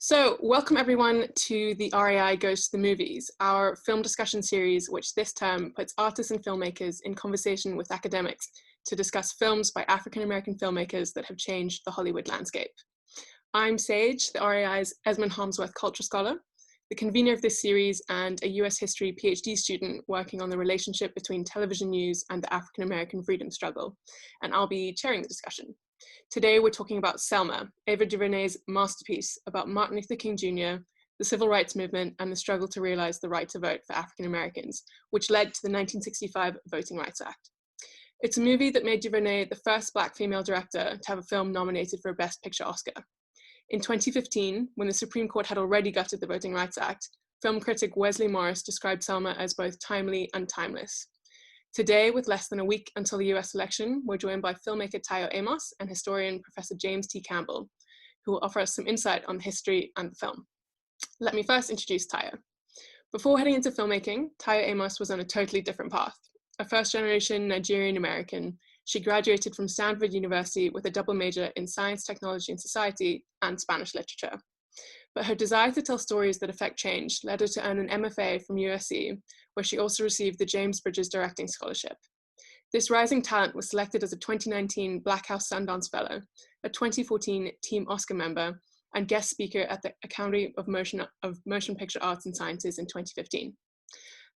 So, welcome everyone to the RAI Goes to the Movies, our film discussion series, which this term puts artists and filmmakers in conversation with academics to discuss films by African-American filmmakers that have changed the Hollywood landscape. I'm Sage, the RAI's Esmond Harmsworth culture scholar, the convener of this series and a US history PhD student working on the relationship between television news and the African-American freedom struggle, and I'll be chairing the discussion. Today, we're talking about Selma, Ava DuVernay's masterpiece about Martin Luther King Jr., the civil rights movement, and the struggle to realize the right to vote for African Americans, which led to the 1965 Voting Rights Act. It's a movie that made DuVernay the first Black female director to have a film nominated for a Best Picture Oscar. In 2015, when the Supreme Court had already gutted the Voting Rights Act, film critic Wesley Morris described Selma as both timely and timeless. Today, with less than a week until the US election, we're joined by filmmaker Tayo Amos and historian Professor James T. Campbell, who will offer us some insight on the history and the film. Let me first introduce Tayo. Before heading into filmmaking, Tayo Amos was on a totally different path. A first-generation Nigerian American, she graduated from Stanford University with a double major in science, technology, and society and Spanish literature. But her desire to tell stories that affect change led her to earn an MFA from USC, where she also received the James Bridges Directing Scholarship. This rising talent was selected as a 2019 Black House Sundance Fellow, a 2014 Team Oscar member, and guest speaker at the Academy of Motion Picture Arts and Sciences in 2015.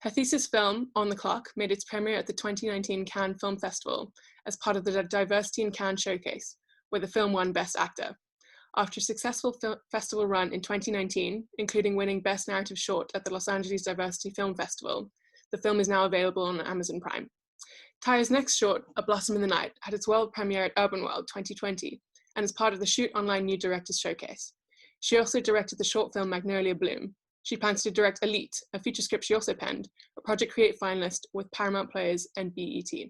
Her thesis film, On the Clock, made its premiere at the 2019 Cannes Film Festival as part of the Diversity in Cannes Showcase, where the film won Best Actor. After a successful festival run in 2019, including winning Best Narrative Short at the Los Angeles Diversity Film Festival, the film is now available on Amazon Prime. Tayo's next short, A Blossom in the Night, had its world premiere at Urban World 2020 and is part of the Shoot Online New Directors Showcase. She also directed the short film Magnolia Bloom. She plans to direct Elite, a feature script she also penned, a Project Create finalist with Paramount Players and BET.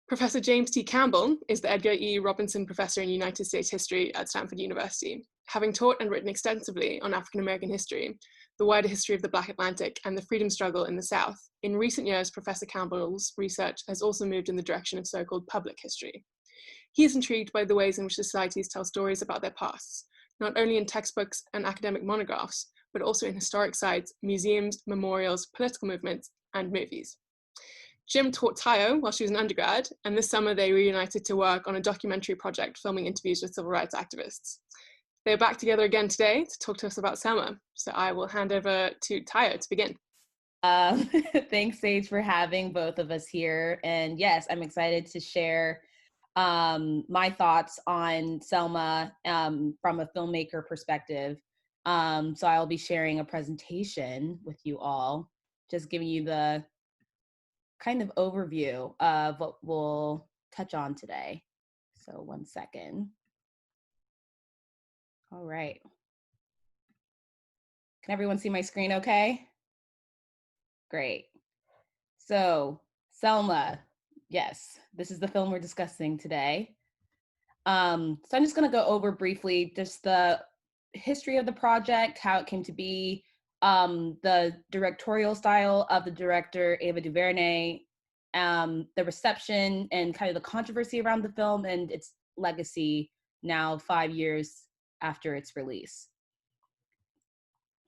Professor James T. Campbell is the Edgar E. Robinson Professor in United States History at Stanford University. Having taught and written extensively on African American history, the wider history of the Black Atlantic, and the freedom struggle in the South, in recent years, Professor Campbell's research has also moved in the direction of so-called public history. He is intrigued by the ways in which societies tell stories about their pasts, not only in textbooks and academic monographs, but also in historic sites, museums, memorials, political movements, and movies. Jim taught Tayo while she was an undergrad, and this summer they reunited to work on a documentary project filming interviews with civil rights activists. They're back together again today to talk to us about Selma, so I will hand over to Tayo to begin. Thanks, Sage, for having both of us here. And yes, I'm excited to share my thoughts on Selma from a filmmaker perspective. So I'll be sharing a presentation with you all, just giving you the kind of overview of what we'll touch on today. So 1 second. All right. Can everyone see my screen okay? Great. So Selma, yes, this is the film we're discussing today. So I'm just going to go over briefly just the history of the project, how it came to be, the directorial style of the director, Ava DuVernay, the reception and kind of the controversy around the film and its legacy now 5 years after its release.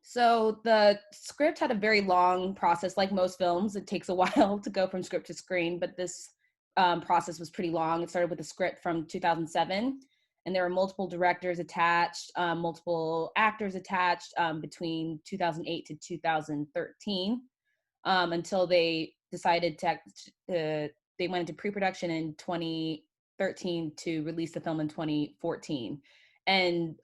So the script had a very long process. Like most films, it takes a while to go from script to screen, but this process was pretty long. It started with a script from 2007, and there were multiple directors attached, multiple actors attached between 2008 to 2013, until they decided they went into pre-production in 2013 to release the film in 2014. And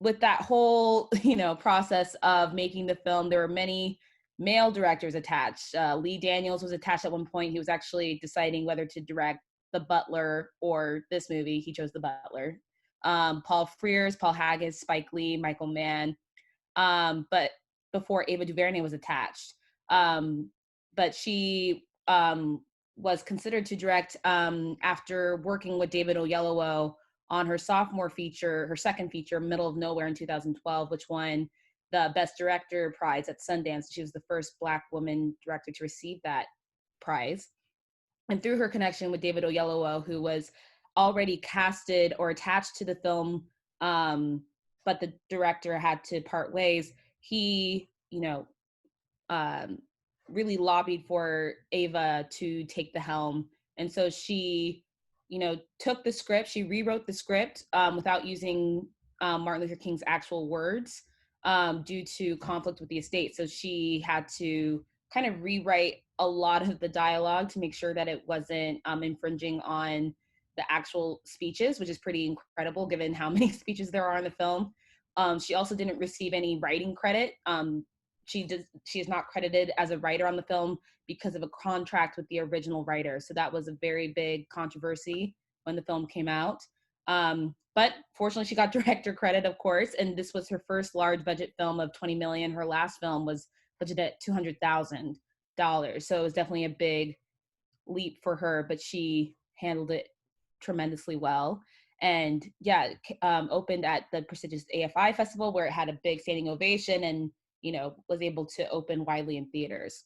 with that whole, process of making the film, there were many male directors attached. Lee Daniels was attached at one point. He was actually deciding whether to direct The Butler or this movie. He chose The Butler. Paul Frears, Paul Haggis, Spike Lee, Michael Mann. But before Ava DuVernay was attached. But she was considered to direct after working with David Oyelowo on her sophomore feature, her second feature, Middle of Nowhere in 2012, which won the Best Director prize at Sundance. She was the first Black woman director to receive that prize. And through her connection with David Oyelowo, who was already casted or attached to the film but the director had to part ways. He, um, really lobbied for Ava to take the helm. And so she, took the script, she rewrote the script without using Martin Luther King's actual words due to conflict with the estate. So she had to kind of rewrite a lot of the dialogue to make sure that it wasn't infringing on the actual speeches, which is pretty incredible given how many speeches there are in the film. She also didn't receive any writing credit. She is not credited as a writer on the film because of a contract with the original writer. So that was a very big controversy when the film came out. But fortunately, she got director credit, of course, and this was her first large budget film of 20 million. Her last film was budgeted at $200,000. So it was definitely a big leap for her, but she handled it tremendously well. And yeah, opened at the prestigious AFI festival where it had a big standing ovation and, was able to open widely in theaters.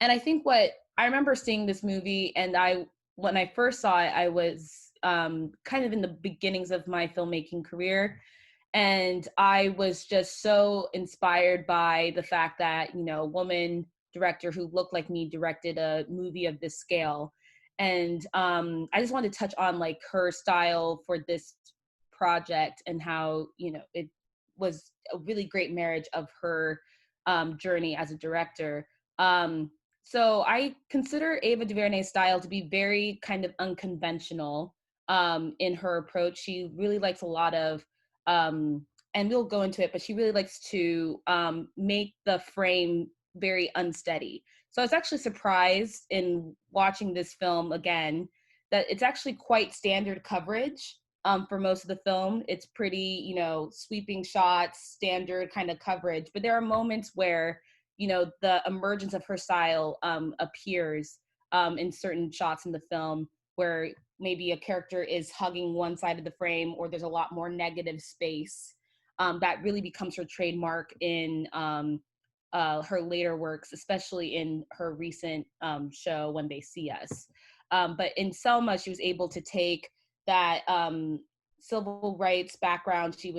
And I think what I remember seeing this movie, and when I first saw it, I was kind of in the beginnings of my filmmaking career. And I was just so inspired by the fact that, a woman director who looked like me directed a movie of this scale. And I just wanted to touch on like her style for this project and how, it was a really great marriage of her journey as a director. So I consider Ava DuVernay Style to be very kind of unconventional in her approach. She really likes a lot of, and we'll go into it, but she really likes to make the frame very unsteady. So I was actually surprised in watching this film again that it's actually quite standard coverage for most of the film. It's pretty, sweeping shots, standard kind of coverage. But there are moments where, the emergence of her style appears in certain shots in the film where maybe a character is hugging one side of the frame or there's a lot more negative space. That really becomes her trademark in her later works, especially in her recent show, When They See Us. But in Selma, she was able to take that civil rights background. She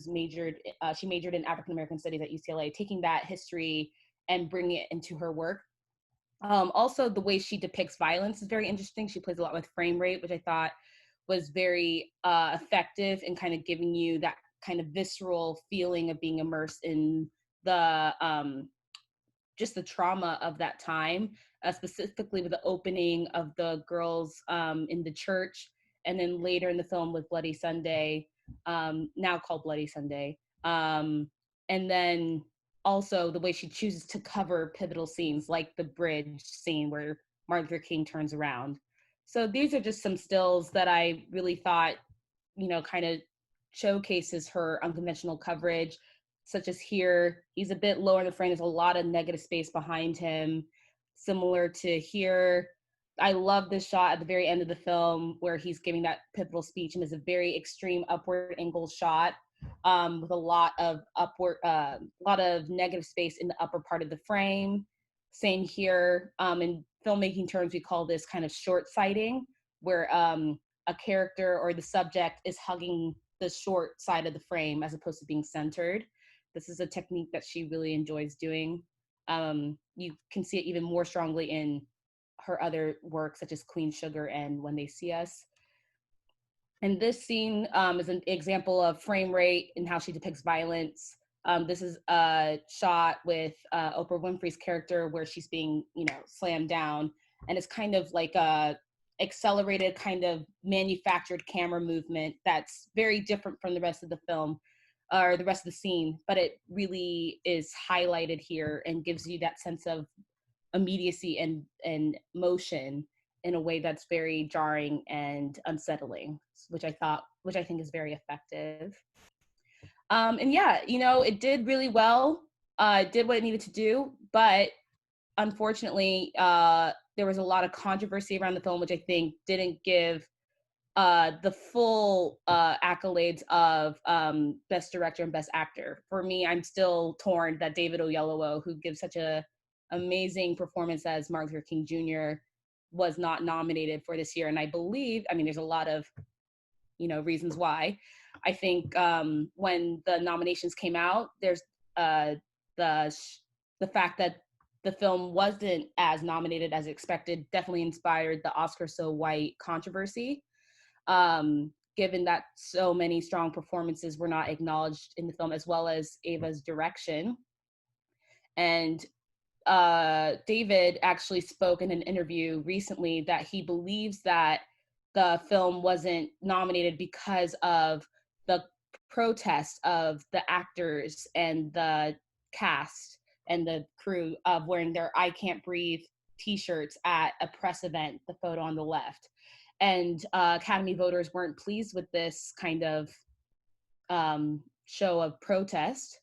majored in African American studies at UCLA, taking that history and bringing it into her work. Also, the way she depicts violence is very interesting. She plays a lot with frame rate, which I thought was very effective in kind of giving you that kind of visceral feeling of being immersed in the just the trauma of that time, specifically with the opening of the girls in the church, and then later in the film with Bloody Sunday, now called Bloody Sunday. And then also the way she chooses to cover pivotal scenes like the bridge scene where Martin Luther King turns around. So these are just some stills that I really thought, kind of showcases her unconventional coverage, such as here, he's a bit lower in the frame. There's a lot of negative space behind him. Similar to here, I love this shot at the very end of the film where he's giving that pivotal speech and is a very extreme upward angle shot with a lot of negative space in the upper part of the frame. Same here. In filmmaking terms, we call this kind of short sighting, where a character or the subject is hugging the short side of the frame as opposed to being centered. This is a technique that she really enjoys doing. You can see it even more strongly in her other work, such as Queen Sugar and When They See Us. And this scene is an example of frame rate and how she depicts violence. This is a shot with Oprah Winfrey's character where she's being, slammed down. And it's kind of like a accelerated kind of manufactured camera movement that's very different from the rest of the film or the rest of the scene, but it really is highlighted here and gives you that sense of immediacy and motion in a way that's very jarring and unsettling, which I think is very effective. And yeah, it did really well. It did what it needed to do, but unfortunately, there was a lot of controversy around the film, which I think didn't give the full accolades of Best Director and Best Actor. For me, I'm still torn that David Oyelowo, who gives such a amazing performance as Martin Luther King Jr., was not nominated for this year. And I believe, there's a lot of, reasons why. I think when the nominations came out, there's the fact that the film wasn't as nominated as expected definitely inspired the Oscar so white controversy. Given that so many strong performances were not acknowledged in the film, as well as Ava's direction. And David actually spoke in an interview recently that he believes that the film wasn't nominated because of the protest of the actors and the cast and the crew of wearing their "I Can't Breathe" t-shirts at a press event, the photo on the left. And Academy voters weren't pleased with this kind of show of protest.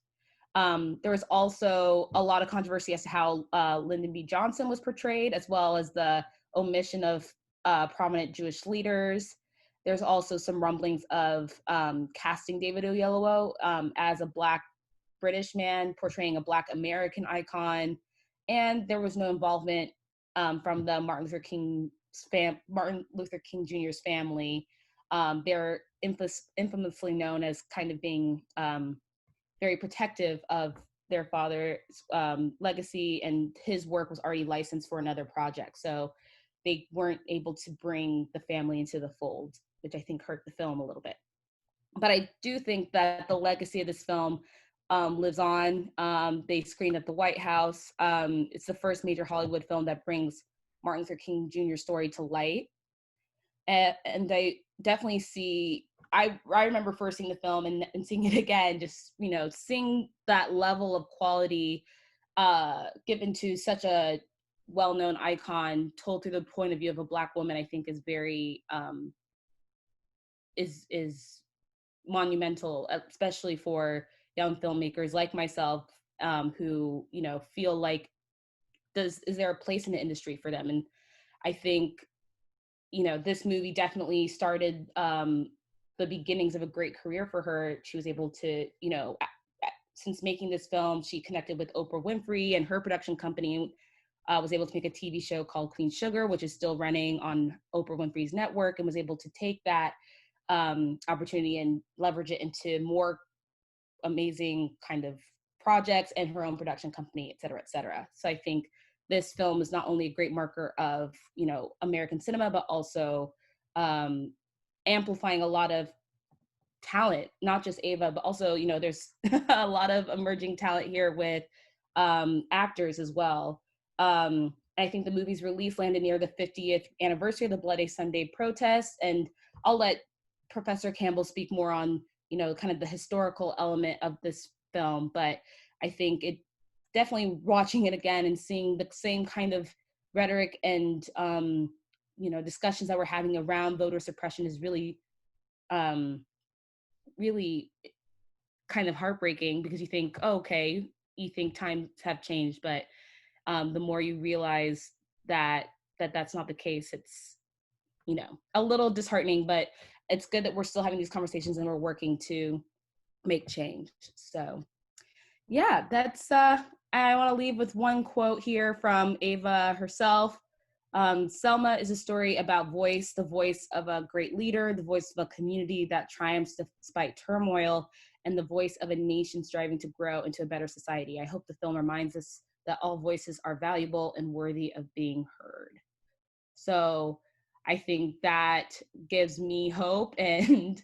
There was also a lot of controversy as to how Lyndon B. Johnson was portrayed, as well as the omission of prominent Jewish leaders. There's also some rumblings of casting David Oyelowo as a Black British man portraying a Black American icon, and there was no involvement from the Martin Luther King Jr.'s family. They're infamously known as kind of being very protective of their father's legacy, and his work was already licensed for another project. So they weren't able to bring the family into the fold, which I think hurt the film a little bit. But I do think that the legacy of this film lives on. They screened at the White House. It's the first major Hollywood film that brings Martin Luther King Jr.'s story to light. And I definitely see, I remember first seeing the film and seeing it again, just, you know, seeing that level of quality given to such a well-known icon told through the point of view of a Black woman, I think is very, is monumental, especially for young filmmakers like myself who, you know, feel like, is there a place in the industry for them? And I think, you know, this movie definitely started the beginnings of a great career for her. She was able to, you know, since making this film, she connected with Oprah Winfrey and her production company was able to make a TV show called Queen Sugar, which is still running on Oprah Winfrey's network, and was able to take that opportunity and leverage it into more amazing kind of projects and her own production company, et cetera, et cetera. So I think this film is not only a great marker of, you know, American cinema, but also amplifying a lot of talent, not just Ava, but also, you know, there's a lot of emerging talent here with actors as well. I think the movie's release landed near the 50th anniversary of the Bloody Sunday protests, and I'll let Professor Campbell speak more on, you know, kind of the historical element of this film, but I think it definitely, watching it again and seeing the same kind of rhetoric and you know, discussions that we're having around voter suppression is really really kind of heartbreaking, because you think, oh, okay, you think times have changed, but the more you realize that that's not the case, it's, you know, a little disheartening, but it's good that we're still having these conversations and we're working to make change. So yeah, that's I want to leave with one quote here from Ava herself. Selma is a story about voice, the voice of a great leader, the voice of a community that triumphs despite turmoil, and the voice of a nation striving to grow into a better society. I hope the film reminds us that all voices are valuable and worthy of being heard. So I think that gives me hope, and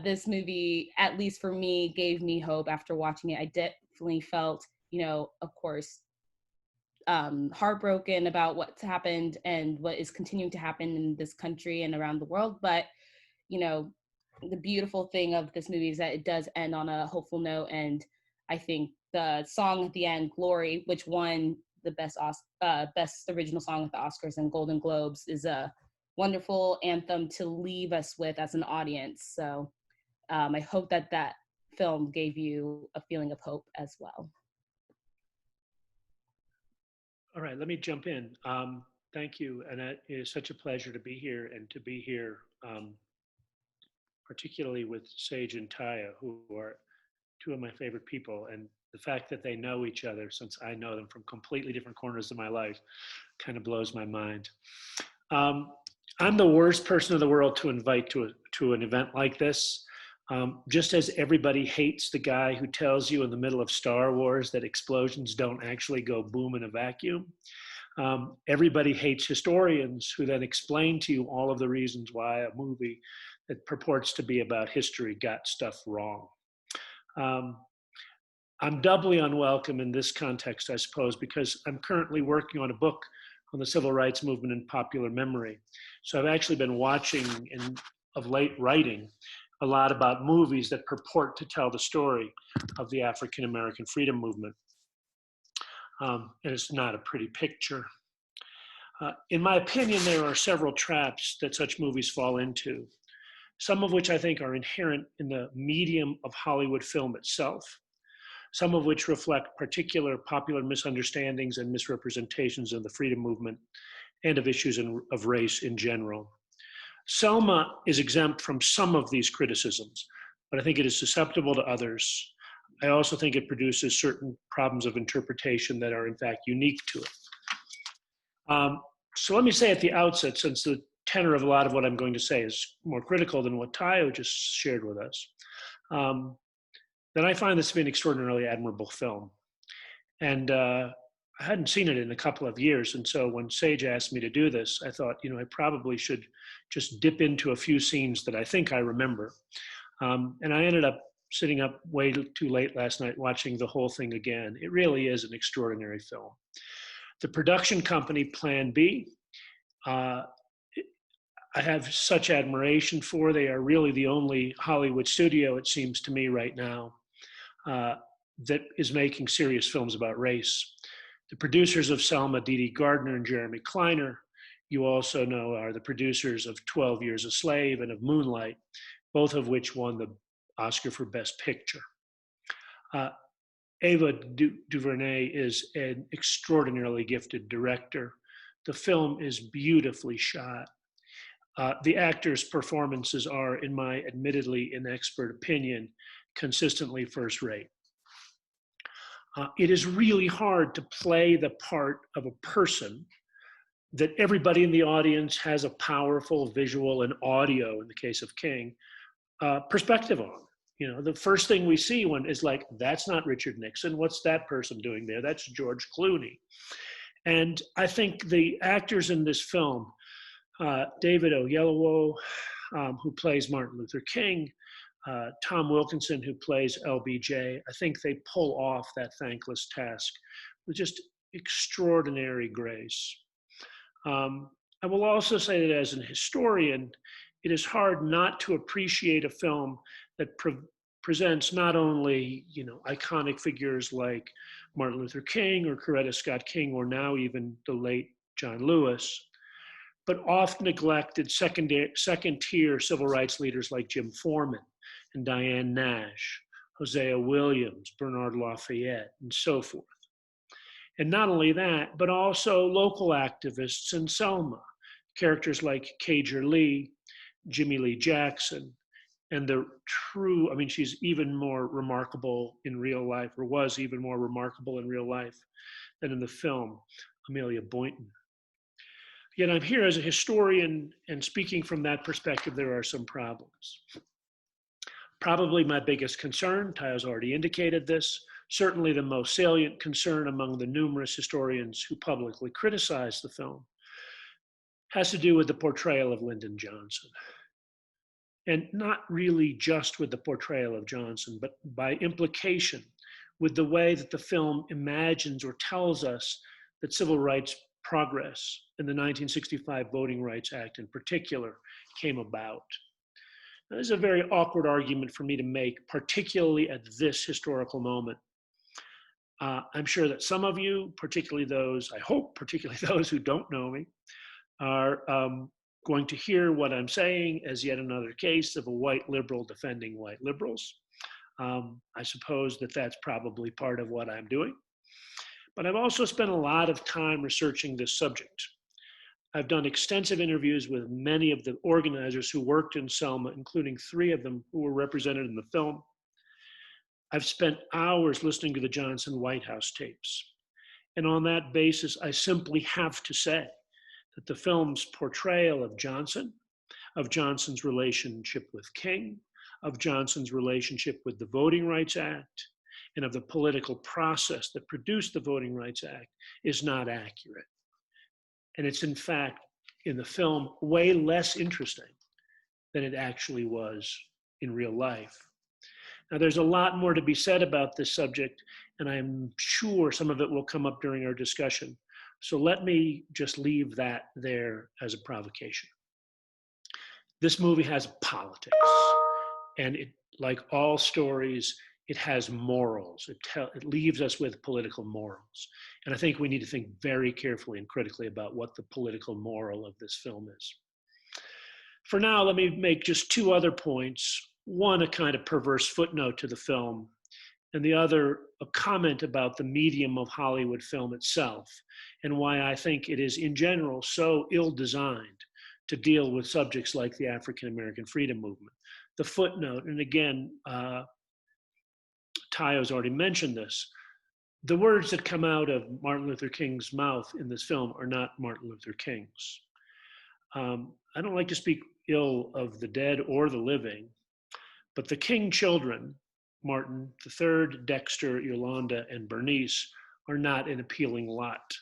this movie, at least for me, gave me hope after watching it. I definitely felt, you know, of course, heartbroken about what's happened and what is continuing to happen in this country and around the world. But, you know, the beautiful thing of this movie is that it does end on a hopeful note. And I think the song at the end, Glory, which won the best original song at the Oscars and Golden Globes, is a wonderful anthem to leave us with as an audience. So I hope that that film gave you a feeling of hope as well. All right, let me jump in. Thank you, and it is such a pleasure to be here, and to be here particularly with Sage and Tayo, who are two of my favorite people. And the fact that they know each other, since I know them from completely different corners of my life, kind of blows my mind. I'm the worst person in the world to invite to an event like this. Just as everybody hates the guy who tells you in the middle of Star Wars that explosions don't actually go boom in a vacuum, everybody hates historians who then explain to you all of the reasons why a movie that purports to be about history got stuff wrong. I'm doubly unwelcome in this context, I suppose, because I'm currently working on a book on the civil rights movement in popular memory. So I've actually been watching and of late writing a lot about movies that purport to tell the story of the African American freedom movement. And it's not a pretty picture. In my opinion, there are several traps that such movies fall into, some of which I think are inherent in the medium of Hollywood film itself, some of which reflect particular popular misunderstandings and misrepresentations of the freedom movement and of issues of race in general. Selma is exempt from some of these criticisms, but I think it is susceptible to others. I also think it produces certain problems of interpretation that are in fact unique to it. So let me say at the outset, since the tenor of a lot of what I'm going to say is more critical than what Tayo just shared with us, that I find this to be an extraordinarily admirable film. And I hadn't seen it in a couple of years. And so when Sage asked me to do this, I thought, I probably should just dip into a few scenes that I think I remember. And I ended up sitting up way too late last night watching the whole thing again. It really is an extraordinary film. The production company, Plan B, I have such admiration for. They are really the only Hollywood studio, it seems to me right now, that is making serious films about race. The producers of Selma, Dee Dee Gardner and Jeremy Kleiner, you also know are the producers of 12 Years a Slave and of Moonlight, both of which won the Oscar for Best Picture. Ava DuVernay is an extraordinarily gifted director. The film is beautifully shot. The actors' performances are, in my admittedly inexpert opinion, consistently first rate. It is really hard to play the part of a person that everybody in the audience has a powerful visual and audio, in the case of King, perspective on. The first thing we see is like, that's not Richard Nixon. What's that person doing there? That's George Clooney. And I think the actors in this film, David Oyelowo, who plays Martin Luther King, Tom Wilkinson, who plays LBJ, I think they pull off that thankless task with just extraordinary grace. I will also say that as an historian, it is hard not to appreciate a film that presents not only iconic figures like Martin Luther King or Coretta Scott King, or now even the late John Lewis, but oft neglected second-tier civil rights leaders like Jim Foreman and Diane Nash, Hosea Williams, Bernard Lafayette, and so forth. And not only that, but also local activists in Selma, characters like Cager Lee, Jimmy Lee Jackson, and she's even more remarkable in real life, or was even more remarkable in real life than in the film, Amelia Boynton. Yet I'm here as a historian, and speaking from that perspective, there are some problems. Probably my biggest concern, Tayo's already indicated this, certainly the most salient concern among the numerous historians who publicly criticize the film, has to do with the portrayal of Lyndon Johnson. And not really just with the portrayal of Johnson, but by implication with the way that the film imagines or tells us that civil rights progress in the 1965 Voting Rights Act in particular came about. Now, this is a very awkward argument for me to make, particularly at this historical moment. I'm sure that some of you, particularly those who don't know me, are going to hear what I'm saying as yet another case of a white liberal defending white liberals. I suppose that that's probably part of what I'm doing. But I've also spent a lot of time researching this subject. I've done extensive interviews with many of the organizers who worked in Selma, including 3 of them who were represented in the film. I've spent hours listening to the Johnson White House tapes. And on that basis, I simply have to say that the film's portrayal of Johnson, of Johnson's relationship with King, of Johnson's relationship with the Voting Rights Act and of the political process that produced the Voting Rights Act is not accurate. And it's in fact, in the film, way less interesting than it actually was in real life. Now, there's a lot more to be said about this subject, and I'm sure some of it will come up during our discussion. So let me just leave that there as a provocation. This movie has politics, and it, like all stories, it has morals. It leaves us with political morals. And I think we need to think very carefully and critically about what the political moral of this film is. For now, let me make just two other points. One, a kind of perverse footnote to the film, and the other, a comment about the medium of Hollywood film itself, and why I think it is, in general, so ill-designed to deal with subjects like the African American freedom movement. The footnote, and again, Tayo's already mentioned this, the words that come out of Martin Luther King's mouth in this film are not Martin Luther King's. I don't like to speak ill of the dead or the living, but the King children, Martin III, Dexter, Yolanda, and Bernice, are not an appealing lot.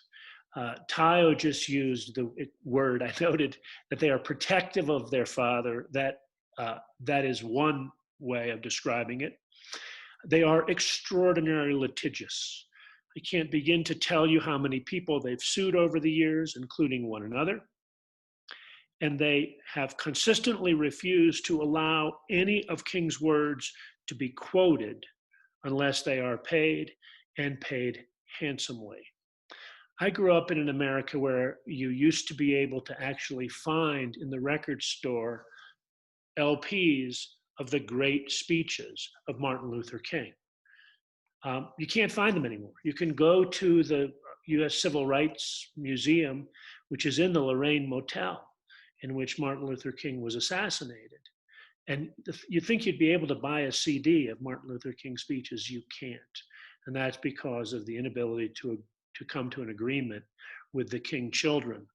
Tayo just used the word, I noted, that they are protective of their father. That is one way of describing it. They are extraordinarily litigious. I can't begin to tell you how many people they've sued over the years, including one another. And they have consistently refused to allow any of King's words to be quoted unless they are paid, and paid handsomely. I grew up in an America where you used to be able to actually find in the record store LPs of the great speeches of Martin Luther King. You can't find them anymore. You can go to the US Civil Rights Museum, which is in the Lorraine Motel, in which Martin Luther King was assassinated. And you think you'd be able to buy a CD of Martin Luther King's speeches, you can't. And that's because of the inability to come to an agreement with the King children,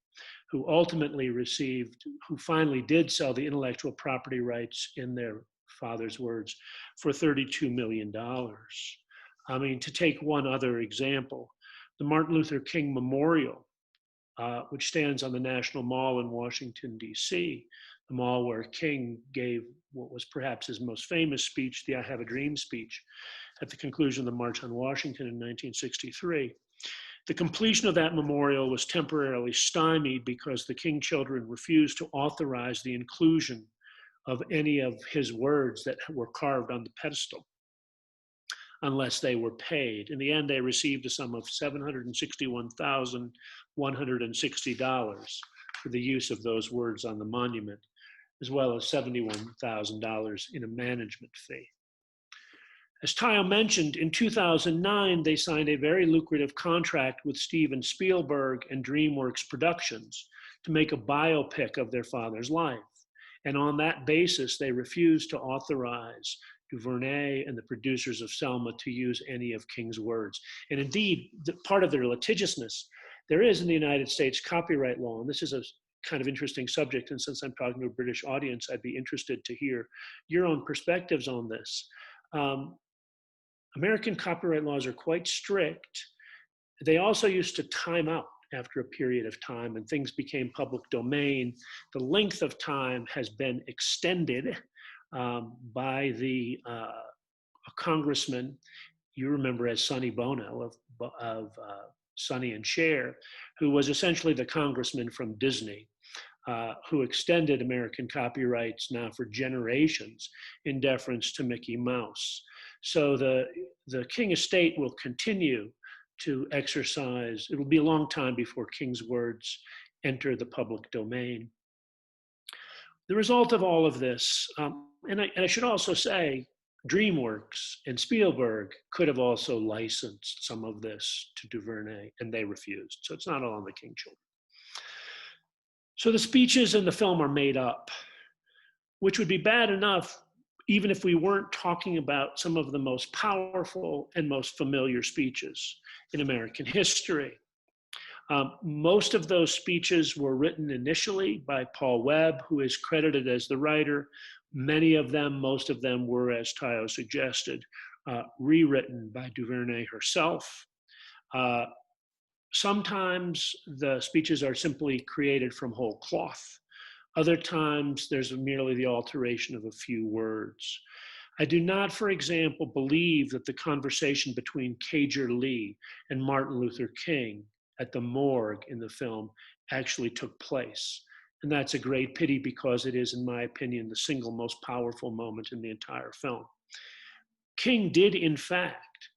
who ultimately who finally did sell the intellectual property rights, in their father's words, for $32 million. I mean, to take one other example, the Martin Luther King Memorial, which stands on the National Mall in Washington, D.C., the mall where King gave what was perhaps his most famous speech, the I Have a Dream speech, at the conclusion of the March on Washington in 1963. The completion of that memorial was temporarily stymied because the King children refused to authorize the inclusion of any of his words that were carved on the pedestal unless they were paid. In the end, they received a sum of $761,160 for the use of those words on the monument, as well as $71,000 in a management fee. As Tayo mentioned, in 2009, they signed a very lucrative contract with Steven Spielberg and DreamWorks Productions to make a biopic of their father's life. And on that basis, they refused to authorize DuVernay and the producers of Selma to use any of King's words. And indeed, part of their litigiousness, there is in the United States copyright law, and this is a kind of interesting subject, and since I'm talking to a British audience, I'd be interested to hear your own perspectives on this. American copyright laws are quite strict. They also used to time out after a period of time, and things became public domain. The length of time has been extended by a congressman you remember as Sonny Bono of Sonny and Cher, who was essentially the congressman from Disney, who extended American copyrights now for generations in deference to Mickey Mouse. So the King estate will continue to exercise, it will be a long time before King's words enter the public domain. The result of all of this, and I should also say, DreamWorks and Spielberg could have also licensed some of this to DuVernay, and they refused. So it's not all on the King children. So the speeches in the film are made up, which would be bad enough even if we weren't talking about some of the most powerful and most familiar speeches in American history. Most of those speeches were written initially by Paul Webb, who is credited as the writer. Many of them, most of them were, as Tayo suggested, rewritten by DuVernay herself. Sometimes the speeches are simply created from whole cloth. Other times there's merely the alteration of a few words. I do not, for example, believe that the conversation between Cager Lee and Martin Luther King at the morgue in the film actually took place. And that's a great pity because it is, in my opinion, the single most powerful moment in the entire film. King did, in fact,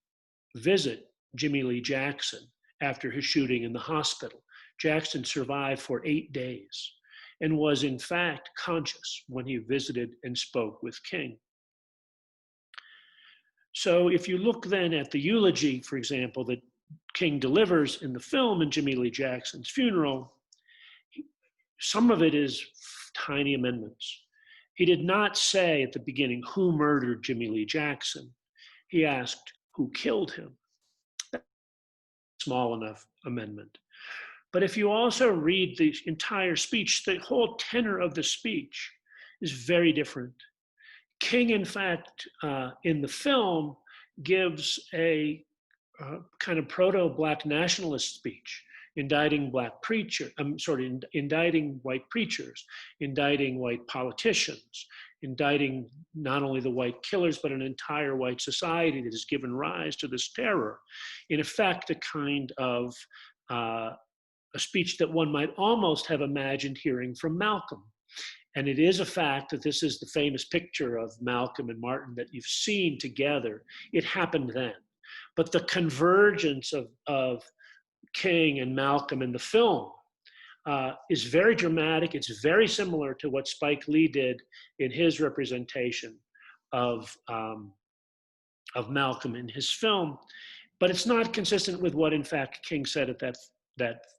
visit Jimmy Lee Jackson after his shooting in the hospital. Jackson survived for 8 days and was, in fact, conscious when he visited and spoke with King. So if you look then at the eulogy, for example, that King delivers in the film in Jimmy Lee Jackson's funeral, some of it is tiny amendments. He did not say at the beginning who murdered Jimmy Lee Jackson. He asked who killed him. Small enough amendment. But if you also read the entire speech, the whole tenor of the speech is very different. King, in fact, in the film, gives a kind of proto-Black nationalist speech, indicting indicting white preachers, indicting white politicians, indicting not only the white killers, but an entire white society that has given rise to this terror. In effect, a kind of a speech that one might almost have imagined hearing from Malcolm. And it is a fact that this is the famous picture of Malcolm and Martin that you've seen together. It happened then. But the convergence of King and Malcolm in the film is very dramatic. It's very similar to what Spike Lee did in his representation of Malcolm in his film. But it's not consistent with what, in fact, King said at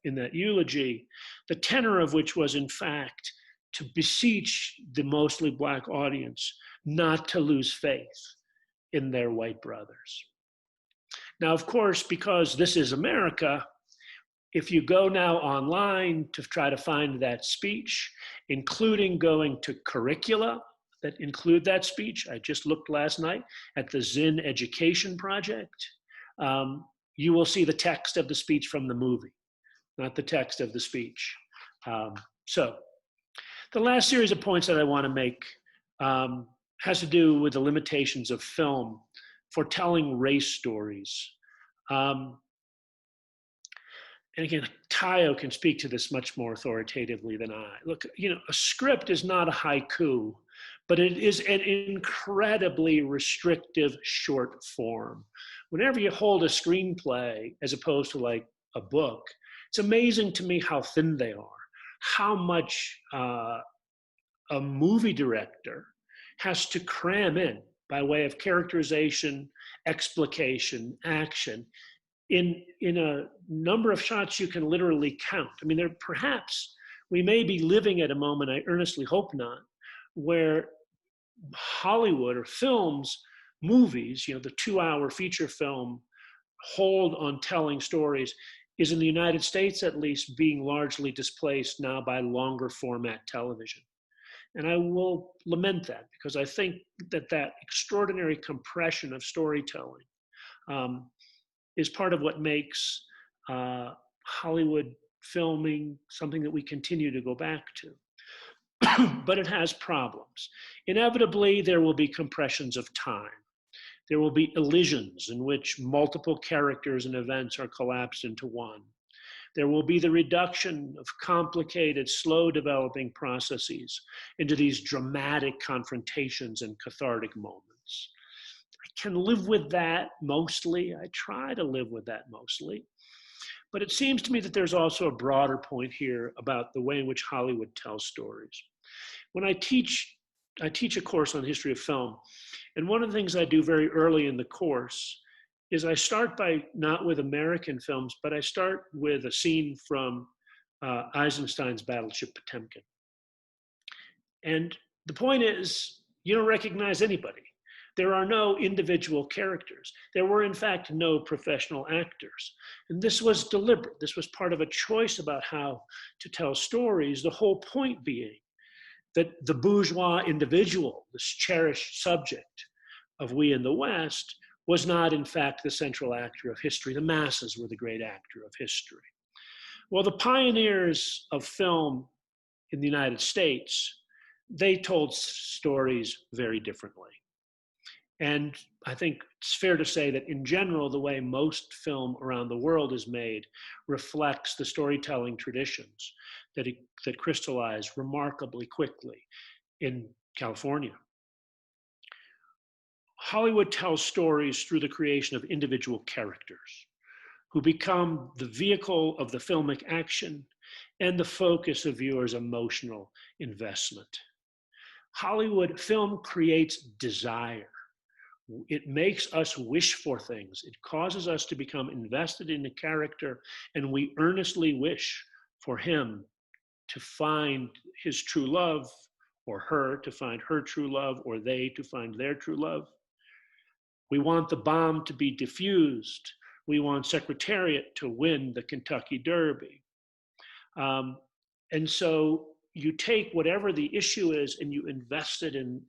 in that eulogy, the tenor of which was, in fact, to beseech the mostly Black audience not to lose faith in their white brothers. Now, of course, because this is America, if you go now online to try to find that speech, including going to curricula that include that speech, I just looked last night at the Zinn Education Project, you will see the text of the speech from the movie, not the text of the speech. So the last series of points that I want to make has to do with the limitations of film for telling race stories. And again, Tayo can speak to this much more authoritatively than I. Look, a script is not a haiku, but it is an incredibly restrictive short form. Whenever you hold a screenplay, as opposed to like a book, it's amazing to me how thin they are, how much a movie director has to cram in by way of characterization, explication, action, in a number of shots you can literally count. I mean, perhaps we may be living at a moment, I earnestly hope not, where Hollywood or films, movies, the 2-hour feature film hold on telling stories is, in the United States at least, being largely displaced now by longer format television. And I will lament that, because I think that extraordinary compression of storytelling is part of what makes Hollywood filming something that we continue to go back to. But it has problems. Inevitably, there will be compressions of time. There will be elisions in which multiple characters and events are collapsed into one. There will be the reduction of complicated, slow-developing processes into these dramatic confrontations and cathartic moments. I can live with that mostly. I try to live with that mostly. But it seems to me that there's also a broader point here about the way in which Hollywood tells stories. When I teach a course on history of film, and one of the things I do very early in the course is I start not with American films, but I start with a scene from Eisenstein's Battleship Potemkin. And the point is, you don't recognize anybody. There are no individual characters. There were, in fact, no professional actors. And this was deliberate. This was part of a choice about how to tell stories, the whole point being that the bourgeois individual, this cherished subject of we in the West, was not, in fact, the central actor of history. The masses were the great actor of history. Well, the pioneers of film in the United States, they told stories very differently. And I think it's fair to say that in general, the way most film around the world is made reflects the storytelling traditions that crystallized remarkably quickly in California. Hollywood tells stories through the creation of individual characters who become the vehicle of the filmic action and the focus of viewers' emotional investment. Hollywood film creates desire. It makes us wish for things. It causes us to become invested in a character, and we earnestly wish for him to find his true love, or her to find her true love, or they to find their true love. We want the bomb to be defused. We want Secretariat to win the Kentucky Derby. And so you take whatever the issue is and you invest it in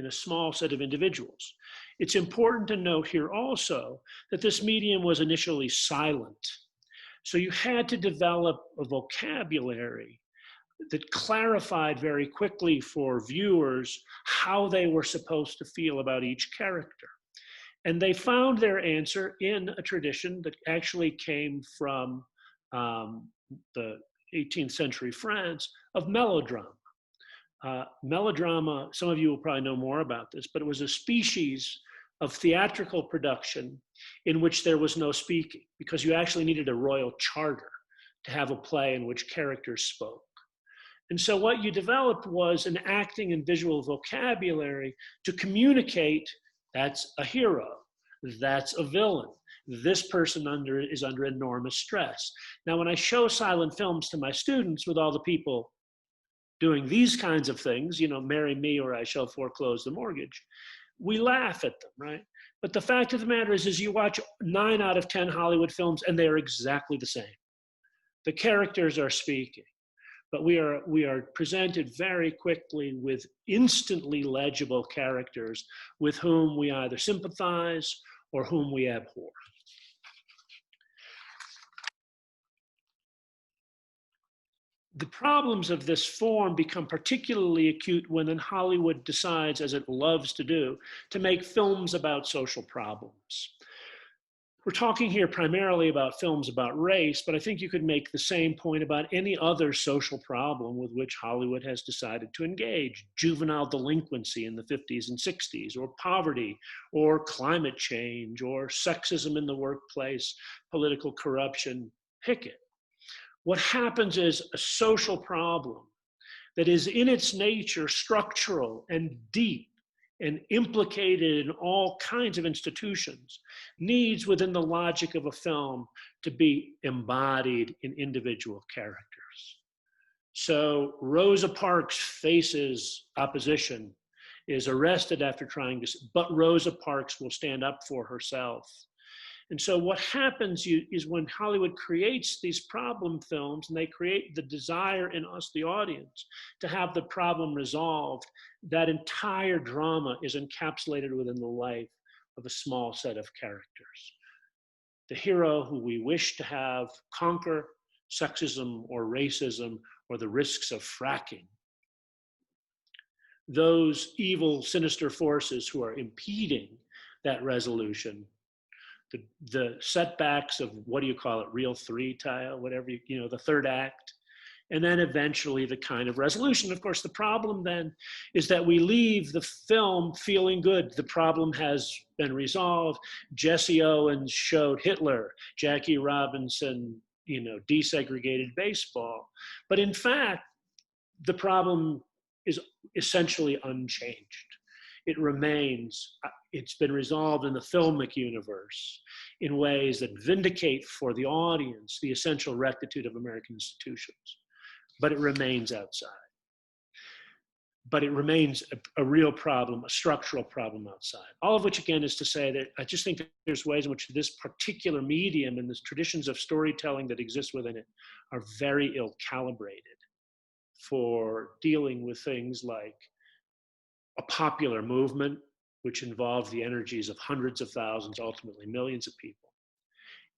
a small set of individuals. It's important to note here also that this medium was initially silent. So you had to develop a vocabulary that clarified very quickly for viewers how they were supposed to feel about each character. And they found their answer in a tradition that actually came from the 18th century France of melodrama. Melodrama, some of you will probably know more about this, but it was a species of theatrical production in which there was no speaking, because you actually needed a royal charter to have a play in which characters spoke. And so what you developed was an acting and visual vocabulary to communicate that's a hero, that's a villain, this person is under enormous stress. Now, when I show silent films to my students with all the people doing these kinds of things, you know, marry me or I shall foreclose the mortgage, we laugh at them, right? But the fact of the matter is you watch 9 out of 10 Hollywood films and they are exactly the same. The characters are speaking, but we are presented very quickly with instantly legible characters with whom we either sympathize or whom we abhor. The problems of this form become particularly acute when then Hollywood decides, as it loves to do, to make films about social problems. We're talking here primarily about films about race, but I think you could make the same point about any other social problem with which Hollywood has decided to engage. Juvenile delinquency in the 50s and 60s, or poverty, or climate change, or sexism in the workplace, political corruption, pick it. What happens is a social problem that is in its nature structural and deep and implicated in all kinds of institutions needs, within the logic of a film, to be embodied in individual characters. So Rosa Parks faces opposition, is arrested after trying to, but Rosa Parks will stand up for herself. And so what happens is when Hollywood creates these problem films and they create the desire in us, the audience, to have the problem resolved, that entire drama is encapsulated within the life of a small set of characters. The hero who we wish to have conquer sexism or racism or the risks of fracking. Those evil, sinister forces who are impeding that resolution, the setbacks of, what do you call it, reel 3, Tayo, whatever, the third act, and then eventually the kind of resolution. Of course, the problem then is that we leave the film feeling good. The problem has been resolved. Jesse Owens showed Hitler. Jackie Robinson, desegregated baseball. But in fact, the problem is essentially unchanged. It remains, it's been resolved in the filmic universe in ways that vindicate for the audience the essential rectitude of American institutions, but it remains outside. but it remains a real problem, a structural problem outside. All of which, again, is to say that I just think that there's ways in which this particular medium and the traditions of storytelling that exist within it are very ill calibrated for dealing with things like a popular movement, which involves the energies of hundreds of thousands, ultimately millions of people,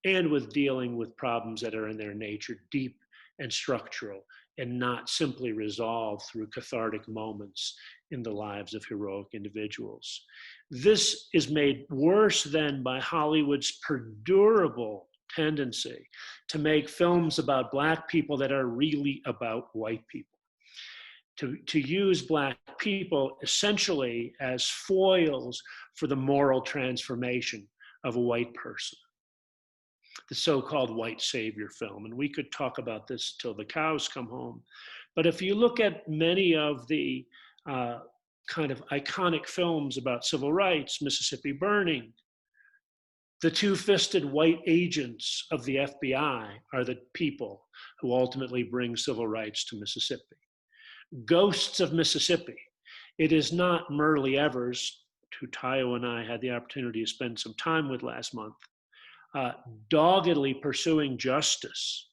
and with dealing with problems that are in their nature deep and structural and not simply resolved through cathartic moments in the lives of heroic individuals. This is made worse then by Hollywood's perdurable tendency to make films about Black people that are really about white people. To use Black people essentially as foils for the moral transformation of a white person, the so-called white savior film. And we could talk about this till the cows come home. But if you look at many of the kind of iconic films about civil rights, Mississippi Burning, the two-fisted white agents of the FBI are the people who ultimately bring civil rights to Mississippi. Ghosts of Mississippi. It is not Myrlie Evers, who Tayo and I had the opportunity to spend some time with last month, doggedly pursuing justice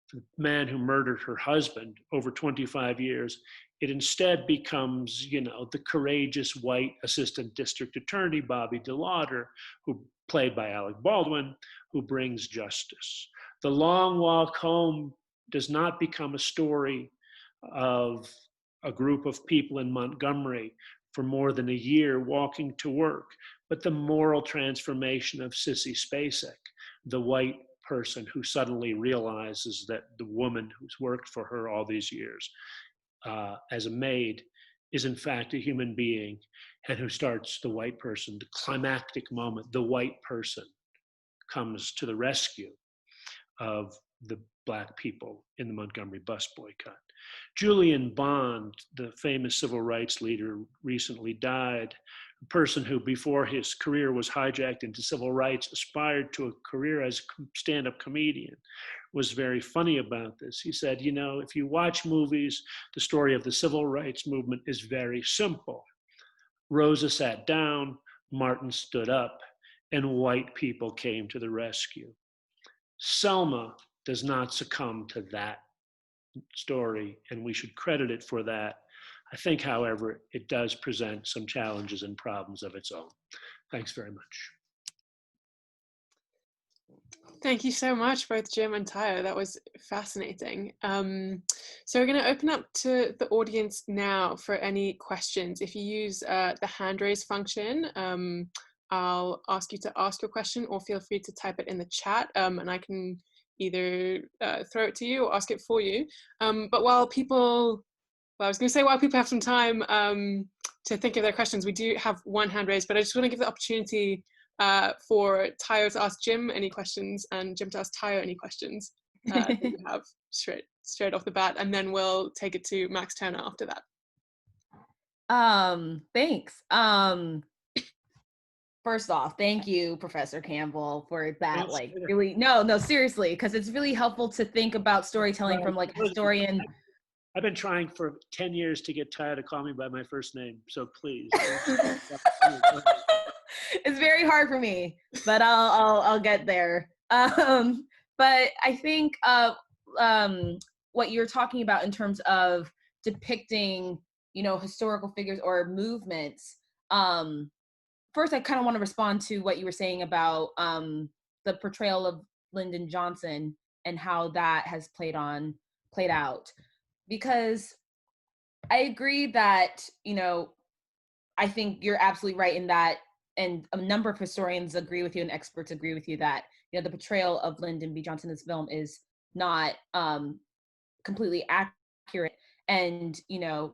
for the man who murdered her husband over 25 years. It instead becomes, the courageous white assistant district attorney, Bobby DeLauder, who played by Alec Baldwin, who brings justice. The Long Walk Home does not become a story of a group of people in Montgomery for more than a year walking to work, but the moral transformation of Sissy Spacek, the white person who suddenly realizes that the woman who's worked for her all these years as a maid is in fact a human being, and who starts the white person, the climactic moment, the white person comes to the rescue of the Black people in the Montgomery bus boycott. Julian Bond, the famous civil rights leader, recently died. A person who, before his career was hijacked into civil rights, aspired to a career as a stand-up comedian, was very funny about this. He said, if you watch movies, the story of the civil rights movement is very simple. Rosa sat down, Martin stood up, and white people came to the rescue. Selma does not succumb to that story, and we should credit it for that. I think, however, it does present some challenges and problems of its own. Thanks very much. Thank you so much, both Jim and Tayo. That was fascinating. So we're going to open up to the audience now for any questions. If you use the hand raise function, I'll ask you to ask your question, or feel free to type it in the chat, and I can either throw it to you or ask it for you. But while people have some time to think of their questions, we do have one hand raised, but I just want to give the opportunity for Tayo to ask Jim any questions and Jim to ask Tayo any questions that you have straight off the bat, and then we'll take it to Max Turner after that. Thanks. First off, thank you, Professor Campbell, for that. Really, no, seriously, because it's really helpful to think about storytelling from a historian. I've been trying for 10 years to get Tayo to call me by my first name, so please. It's very hard for me, but I'll get there. But I think what you're talking about in terms of depicting, historical figures or movements. First, I kind of want to respond to what you were saying about the portrayal of Lyndon Johnson and how that has played out. Because I agree that, I think you're absolutely right in that, and a number of historians agree with you and experts agree with you that, the portrayal of Lyndon B. Johnson in this film is not completely accurate. And,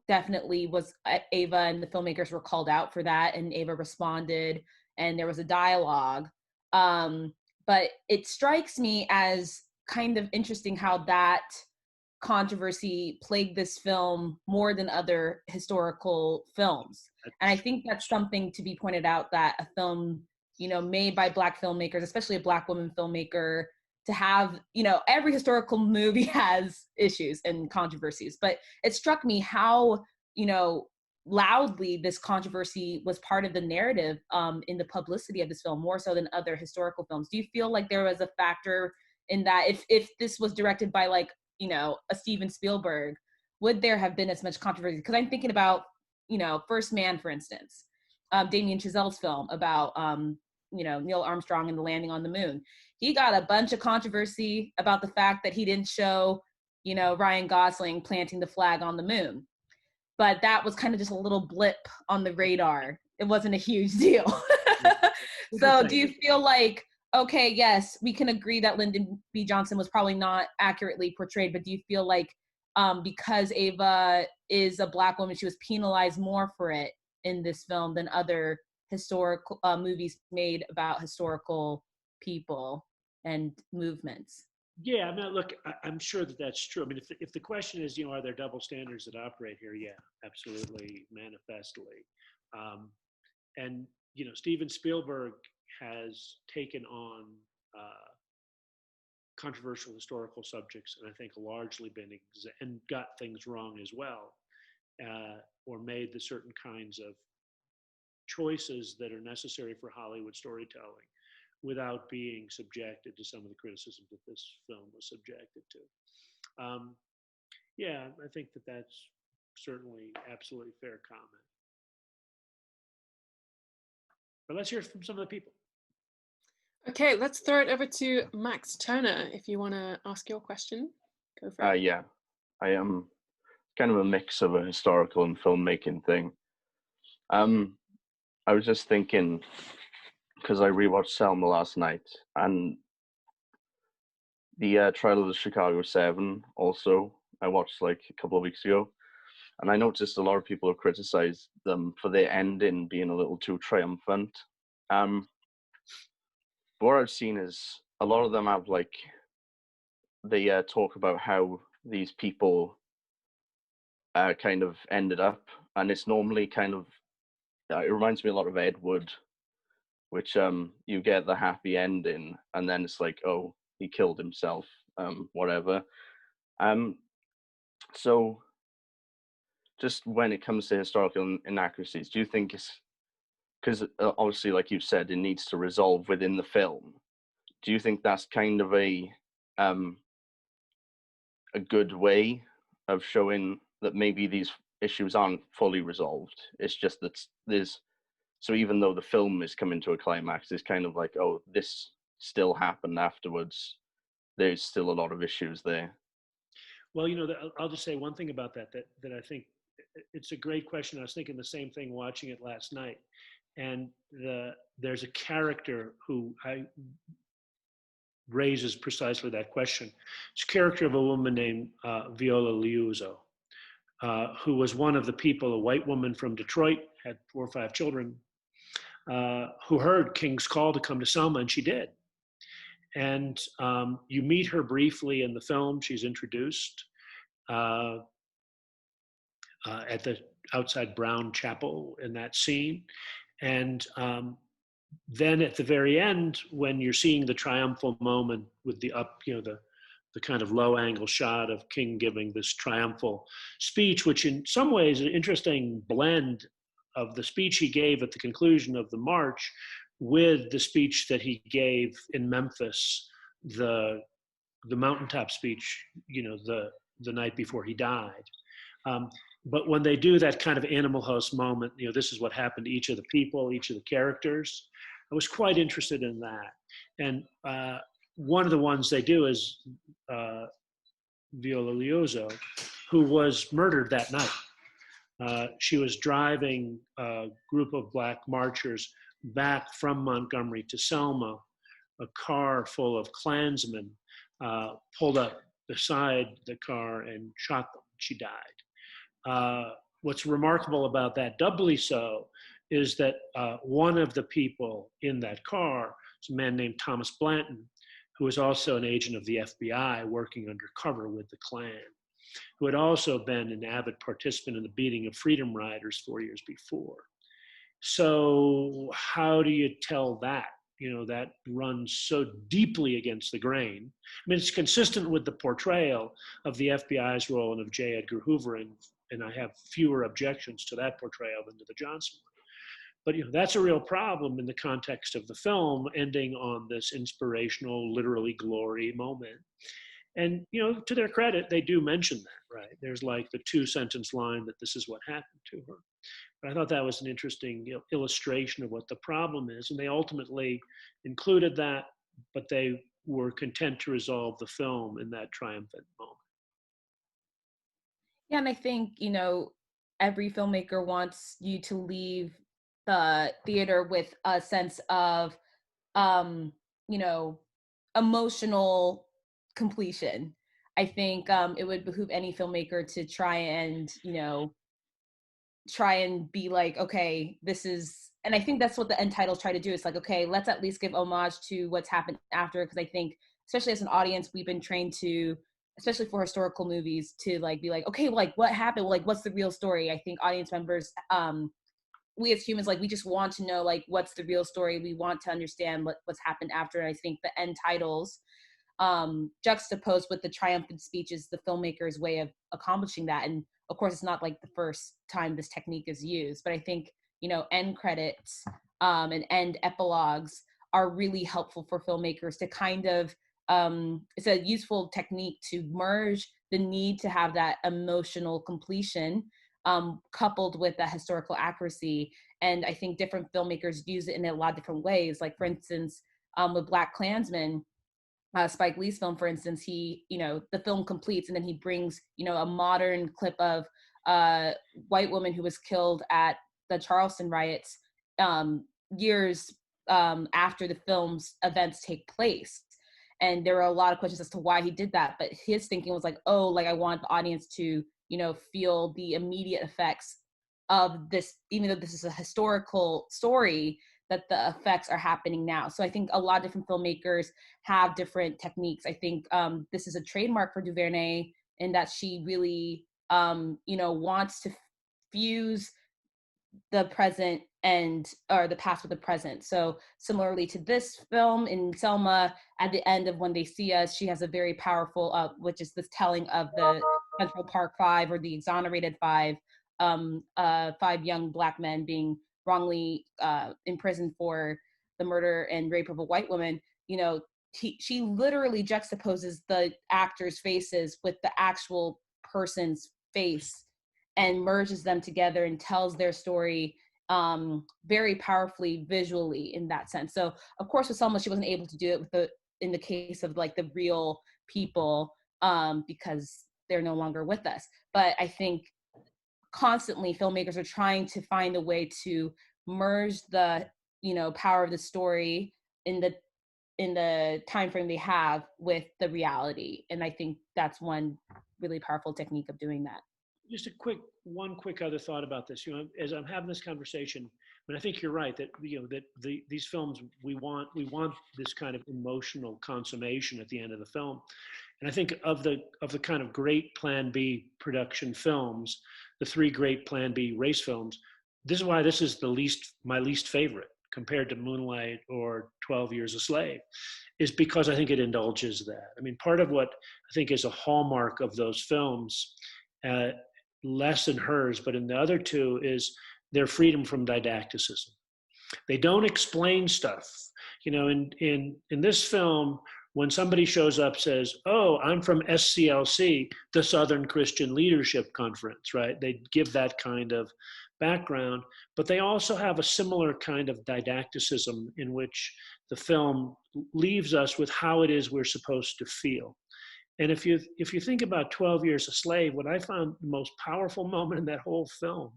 definitely was Ava and the filmmakers were called out for that, and Ava responded, and there was a dialogue. But it strikes me as kind of interesting how that controversy plagued this film more than other historical films. And I think that's something to be pointed out, that a film, made by Black filmmakers, especially a Black woman filmmaker, to have, every historical movie has issues and controversies, but it struck me how, loudly this controversy was part of the narrative in the publicity of this film, more so than other historical films. Do you feel like there was a factor in that if this was directed by like, you know, a Steven Spielberg, would there have been as much controversy? Because I'm thinking about, you know, First Man, for instance, Damien Chazelle's film about, you know, Neil Armstrong and the landing on the moon. He got a bunch of controversy about the fact that he didn't show, you know, Ryan Gosling planting the flag on the moon. But that was kind of just a little blip on the radar. It wasn't a huge deal. So do you feel like, okay, yes, we can agree that Lyndon B. Johnson was probably not accurately portrayed, but do you feel like because Ava is a Black woman, she was penalized more for it in this film than other historical movies made about historical people and movements? Yeah, I mean, look, I'm sure that that's true. I mean, if the question is, you know, are there double standards that operate here? Yeah, absolutely, manifestly. And, you know, Steven Spielberg has taken on controversial historical subjects and I think largely been, and got things wrong as well, or made the certain kinds of choices that are necessary for Hollywood storytelling without being subjected to some of the criticism that this film was subjected to. Yeah, I think that that's certainly absolutely fair comment. But let's hear from some of the people. Okay, let's throw it over to Max Turner. If you want to ask your question, go for it. Yeah, I am kind of a mix of a historical and filmmaking thing. I was just thinking, because I rewatched Selma last night, and the Trial of the Chicago 7 also I watched like a couple of weeks ago, and I noticed a lot of people have criticized them for their ending being a little too triumphant. What I've seen is a lot of them have like, they talk about how these people kind of ended up, and it's normally kind of, it reminds me a lot of Ed Wood, which you get the happy ending and then it's like, oh, he killed himself, whatever. So just when it comes to historical inaccuracies, do you think it's, because obviously like you said, it needs to resolve within the film, do you think that's kind of a good way of showing that maybe these issues aren't fully resolved? It's just that there's, so even though the film is coming to a climax, it's kind of like, oh, this still happened afterwards. There's still a lot of issues there. Well, you know, I'll just say one thing about that I think it's a great question. I was thinking the same thing watching it last night. And there's a character who raises precisely that question. It's a character of a woman named Viola Liuzzo, who was one of the people, a white woman from Detroit, had 4 or 5 children, who heard King's call to come to Selma, and she did. And you meet her briefly in the film. She's introduced at the outside Brown Chapel in that scene. And then at the very end, when you're seeing the triumphal moment with the the kind of low angle shot of King giving this triumphal speech, which in some ways is an interesting blend of the speech he gave at the conclusion of the march with the speech that he gave in Memphis, the mountaintop speech, you know, the night before he died. But when they do that kind of Animal House moment, you know, this is what happened to each of the people, each of the characters, I was quite interested in that. And one of the ones they do is Viola Liuzzo, who was murdered that night. She was driving a group of Black marchers back from Montgomery to Selma. A car full of Klansmen pulled up beside the car and shot them. She died. What's remarkable about that, doubly so, is that one of the people in that car is a man named Thomas Blanton, who was also an agent of the FBI working undercover with the Klan, who had also been an avid participant in the beating of Freedom Riders 4 years before. So how do you tell that? You know, that runs so deeply against the grain. I mean, it's consistent with the portrayal of the FBI's role and of J. Edgar Hoover and I have fewer objections to that portrayal than to the Johnson one. But that's a real problem in the context of the film, ending on this inspirational, literally glory moment. And to their credit, they do mention that, right? There's like the 2-sentence line that this is what happened to her. But I thought that was an interesting illustration of what the problem is, and they ultimately included that, but they were content to resolve the film in that triumphant moment. Yeah, and I think, every filmmaker wants you to leave the theater with a sense of, emotional completion. I think it would behoove any filmmaker to try and be like, okay, this is, and I think that's what the end titles try to do. It's like, okay, let's at least give homage to what's happened after, because I think, especially as an audience, we've been trained to, especially for historical movies, to like be like, okay, like what happened? Like, what's the real story? I think audience members, we as humans, like, we just want to know, like, what's the real story? We want to understand what's happened after. And I think the end titles, juxtaposed with the triumphant speech, is the filmmaker's way of accomplishing that. And of course, it's not like the first time this technique is used, but I think, end credits and end epilogues are really helpful for filmmakers to kind of, it's a useful technique to merge the need to have that emotional completion coupled with that historical accuracy. And I think different filmmakers use it in a lot of different ways. Like, for instance, with Black Klansman, Spike Lee's film, for instance, he, the film completes and then he brings, a modern clip of a white woman who was killed at the Charleston riots years after the film's events take place. And there were a lot of questions as to why he did that. But his thinking was like, oh, like, I want the audience to, feel the immediate effects of this, even though this is a historical story, that the effects are happening now. So I think a lot of different filmmakers have different techniques. I think this is a trademark for DuVernay in that she really, wants to fuse the present or the past with the present. So similarly to this film in Selma, at the end of When They See Us, she has a very powerful, which is this telling of the Central Park Five, or the exonerated five, 5 young Black men being wrongly imprisoned for the murder and rape of a white woman. She literally juxtaposes the actors' faces with the actual person's face and merges them together and tells their story very powerfully visually in that sense. So of course with Selma, she wasn't able to do it in the case of like the real people because they're no longer with us. But I think constantly filmmakers are trying to find a way to merge the power of the story in the time frame they have with the reality. And I think that's one really powerful technique of doing that. Just one quick other thought about this. As I'm having this conversation, but I think you're right that these films, we want this kind of emotional consummation at the end of the film. And I think of the kind of great Plan B production films, the 3 great Plan B race films, this is why this is my least favorite compared to Moonlight or 12 Years a Slave, is because I think it indulges that. I mean, part of what I think is a hallmark of those films, less in hers, but in the other 2, is their freedom from didacticism. They don't explain stuff. In this film, when somebody shows up, says, oh, I'm from SCLC, the Southern Christian Leadership Conference, right? They give that kind of background, but they also have a similar kind of didacticism in which the film leaves us with how it is we're supposed to feel. And if you think about 12 Years a Slave, what I found the most powerful moment in that whole film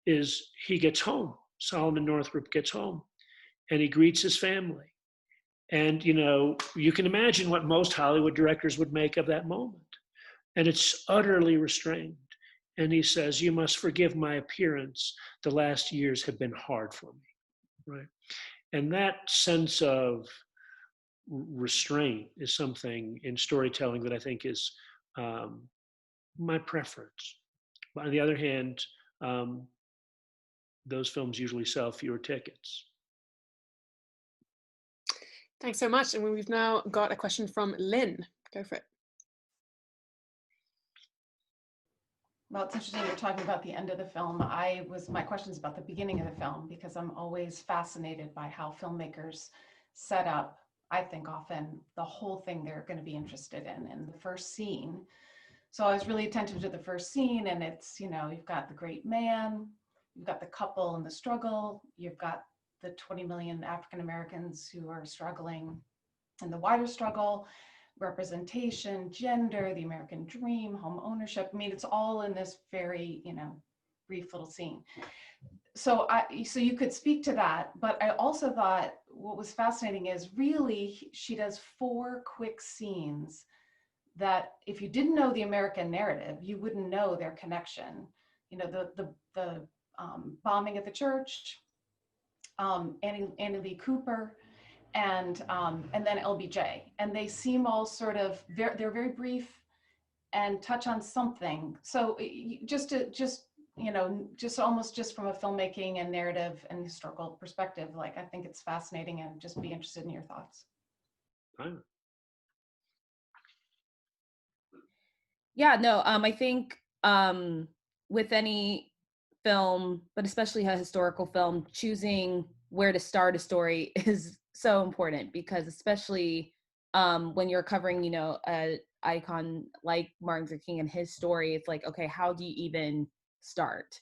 is he gets home. Solomon Northup gets home, and he greets his family. And, you can imagine what most Hollywood directors would make of that moment. And it's utterly restrained. And he says, you must forgive my appearance. The last years have been hard for me, right? And that sense of restraint is something in storytelling that I think is my preference. But on the other hand, those films usually sell fewer tickets. Thanks so much. And we've now got a question from Lynn. Go for it. Well, it's interesting you're talking about the end of the film. My question is about the beginning of the film, because I'm always fascinated by how filmmakers set up, I think often, the whole thing they're going to be interested in the first scene. So I was really attentive to the first scene, and it's, you've got the great man, you've got the couple and the struggle, you've got the 20 million African Americans who are struggling in the wider struggle, representation, gender, the American dream, home ownership. I mean, it's all in this very, brief little scene. So you could speak to that, but I also thought what was fascinating is really she does 4 quick scenes that if you didn't know the American narrative, you wouldn't know their connection. The bombing at the church, Annie Lee Cooper, and then LBJ, and they seem all sort of they're very brief and touch on something. So just almost just from a filmmaking and narrative and historical perspective, like I think it's fascinating, and just be interested in your thoughts. Yeah, no, I think with any film, but especially a historical film, choosing where to start a story is so important, because especially when you're covering, a icon like Martin Luther King and his story, it's like, okay, how do you even start?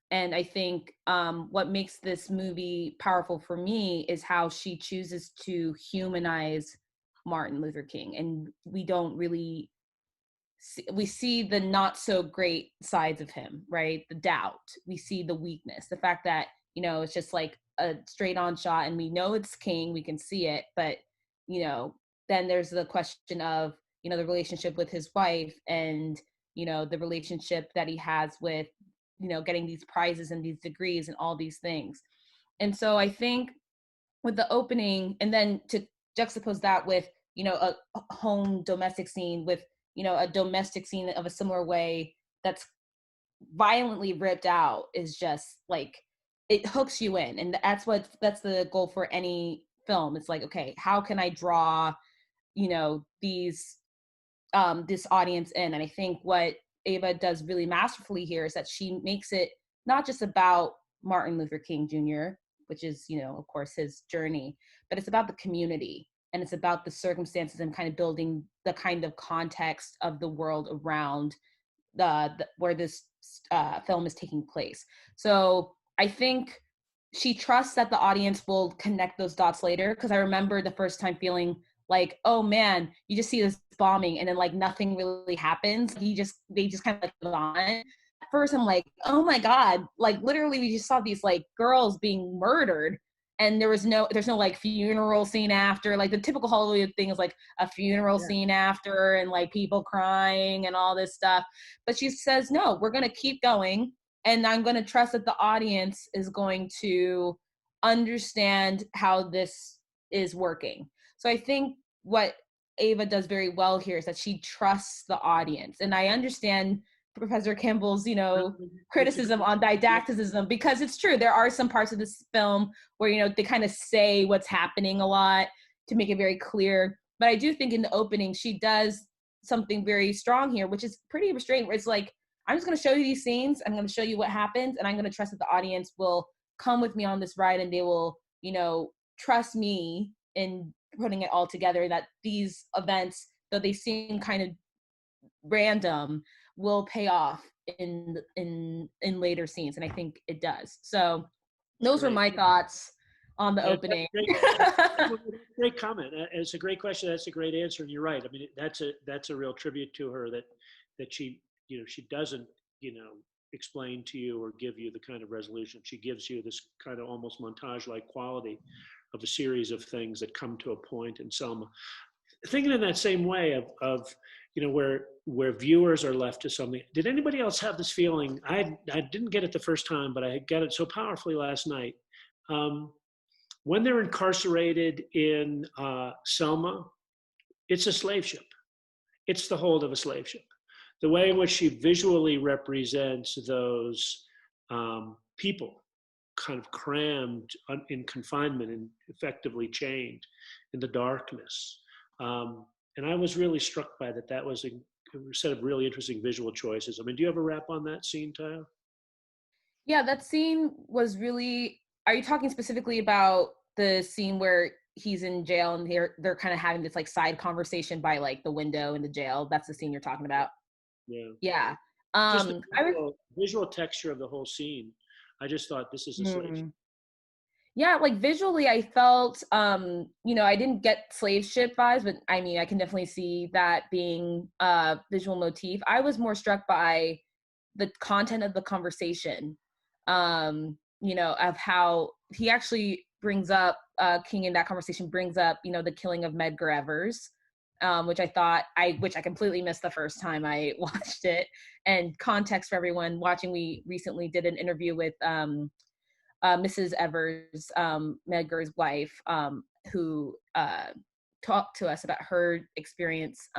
And I think what makes this movie powerful for me is how she chooses to humanize Martin Luther King. And we don't really we see the not so great sides of him, right? The doubt, we see the weakness, the fact that, it's just like a straight on shot and we know it's King, we can see it, but, then there's the question of, the relationship with his wife, and, the relationship that he has with, getting these prizes and these degrees and all these things. And so I think with the opening, and then to juxtapose that with, a home domestic scene with, a domestic scene of a similar way that's violently ripped out, is just like, it hooks you in. And that's the goal for any film. It's like, okay, how can I draw, these, this audience in? And I think what Ava does really masterfully here is that she makes it not just about Martin Luther King Jr., which is, of course, his journey, but it's about the community, and it's about the circumstances and kind of building the kind of context of the world around where this film is taking place. So I think she trusts that the audience will connect those dots later, because I remember the first time feeling like, oh man, you just see this bombing and then like nothing really happens. They just kind of like live on. At first I'm like, oh my God, like literally we just saw these like girls being murdered, and there's no like funeral scene after. Like the typical Hollywood thing is like a funeral scene after, and like people crying and all this stuff. But she says, no, we're going to keep going, and I'm going to trust that the audience is going to understand how this is working. So I think what Ava does very well here is that she trusts the audience. And I understand Professor Campbell's, criticism on didacticism, because it's true. There are some parts of this film where, they kind of say what's happening a lot to make it very clear. But I do think in the opening, she does something very strong here, which is pretty restrained, where it's like, I'm just going to show you these scenes. I'm going to show you what happens. And I'm going to trust that the audience will come with me on this ride, and they will, trust me in putting it all together, that these events, though they seem kind of random, will pay off in later scenes. And I think it does. So those were my thoughts on the opening. Great comment. It's a great question. That's a great answer. And you're right. I mean, that's a real tribute to her, that she, she doesn't, explain to you or give you the kind of resolution. She gives you this kind of almost montage-like quality of a series of things that come to a point in Selma. Thinking in that same way of where viewers are left to something. Did anybody else have this feeling? I didn't get it the first time, but I got it so powerfully last night. When they're incarcerated in Selma, it's a slave ship. It's the hold of a slave ship. The way in which she visually represents those people kind of crammed in confinement and effectively chained in the darkness. And I was really struck by that. That was set of really interesting visual choices. I mean, do you have a wrap on that scene, Tayo? Yeah, that scene was really, are you talking specifically about the scene where he's in jail and they're kind of having this like side conversation by like the window in the jail? That's the scene you're talking about? Yeah. Yeah. Just the visual texture of the whole scene. I just thought this is a slave ship. Yeah, like visually I felt, you know, I didn't get slave ship vibes, but I mean, I can definitely see that being a visual motif. I was more struck by the content of the conversation, you know, of how he actually brings up, King in that conversation brings up, you know, the killing of Medgar Evers, which I completely missed the first time I watched it. And context for everyone watching, we recently did an interview with Mrs. Evers, Medgar's wife, who talked to us about her experience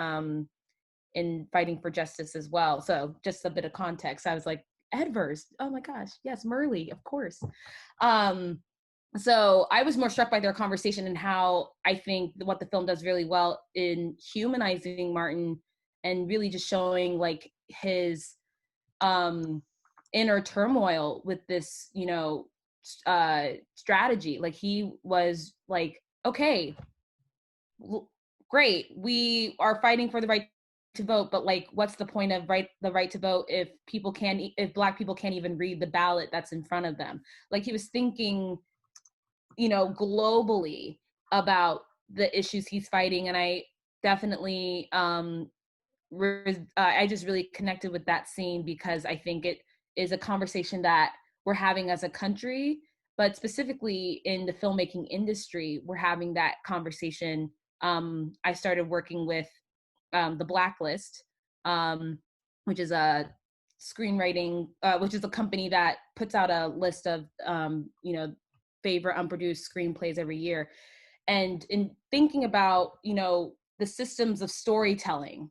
in fighting for justice as well. So just a bit of context. I was like, Evers, oh my gosh, yes, Merle, of course. So I was more struck by their conversation and how I think what the film does really well in humanizing Martin and really just showing like his inner turmoil with this, you know, strategy. Like he was like, okay, great, we are fighting for the right to vote, but like what's the point of the right to vote if Black people can't even read the ballot that's in front of them? Like he was thinking, you know, globally about the issues he's fighting. And I definitely I just really connected with that scene because I think it is a conversation that we're having as a country, but specifically in the filmmaking industry, we're having that conversation. I started working with The Blacklist, which is a screenwriting, which is a company that puts out a list of, you know, favorite unproduced screenplays every year. And in thinking about, you know, the systems of storytelling,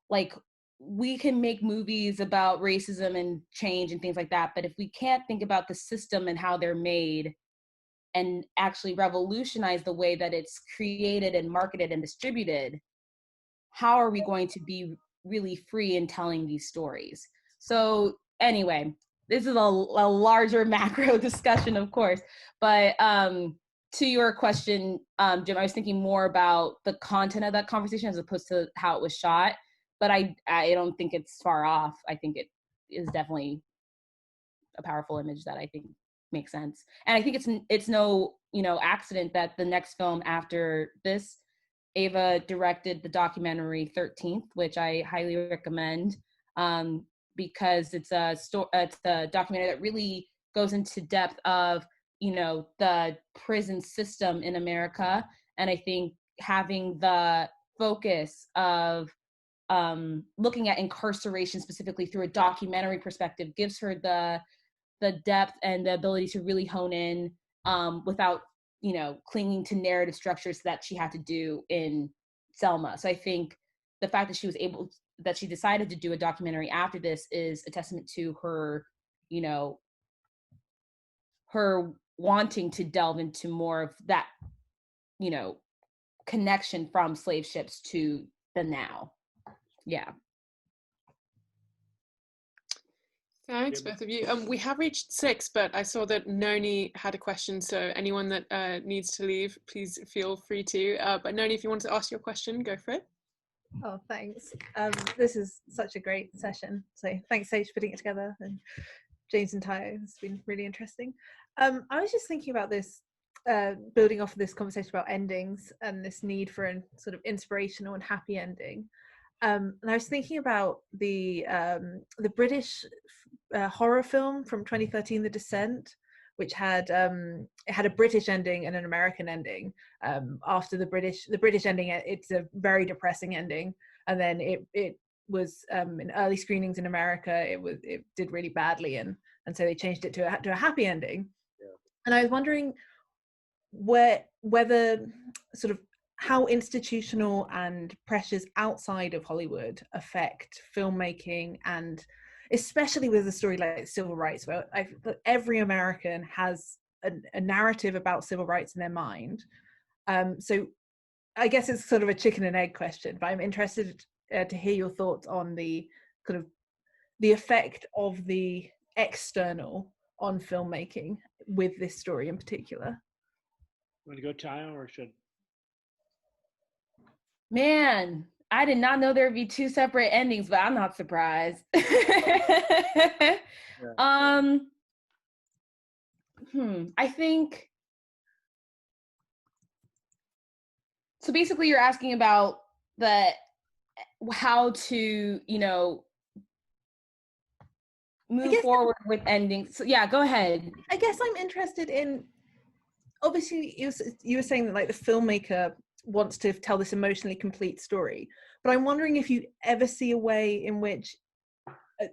like we can make movies about racism and change and things like that, but if we can't think about the system and how they're made and actually revolutionize the way that it's created and marketed and distributed, how are we going to be really free in telling these stories? So anyway, this is a larger macro discussion, of course, but to your question, Jim, I was thinking more about the content of that conversation as opposed to how it was shot, but I don't think it's far off. I think it is definitely a powerful image that I think makes sense. And I think it's no, you know, accident that the next film after this, Ava directed the documentary 13th, which I highly recommend, because it's a documentary that really goes into depth of, you know, the prison system in America. And I think having the focus of looking at incarceration specifically through a documentary perspective gives her the depth and the ability to really hone in without, you know, clinging to narrative structures that she had to do in Selma. So I think the fact that she decided to do a documentary after this is a testament to her, you know, her wanting to delve into more of that, you know, connection from slave ships to the now. Yeah. Thanks, both of you. We have reached 6, but I saw that Noni had a question, so anyone that needs to leave, please feel free to. But Noni, if you want to ask your question, go for it. Oh, thanks. This is such a great session. So thanks, Sage, for putting it together, and James and Tayo. It's been really interesting. I was just thinking about this, building off of this conversation about endings and this need for a sort of inspirational and happy ending. And I was thinking about the British horror film from 2013, The Descent, which had it had a British ending and an American ending. After the British ending, it's a very depressing ending, and then it was in early screenings in America, it did really badly, and so they changed it to a happy ending. Yeah. And I was wondering whether sort of how institutional and pressures outside of Hollywood affect filmmaking, and especially with a story like civil rights, where every American has a narrative about civil rights in their mind. So I guess it's sort of a chicken and egg question, but I'm interested to hear your thoughts on the kind of the effect of the external on filmmaking with this story in particular. Want to go, Tayo, or should? Man, I did not know there'd be two separate endings, but I'm not surprised. I think, so basically you're asking about how to, move forward with endings. So yeah, go ahead. I guess I'm interested in, obviously you were saying that like the filmmaker wants to tell this emotionally complete story, but I'm wondering if you ever see a way in which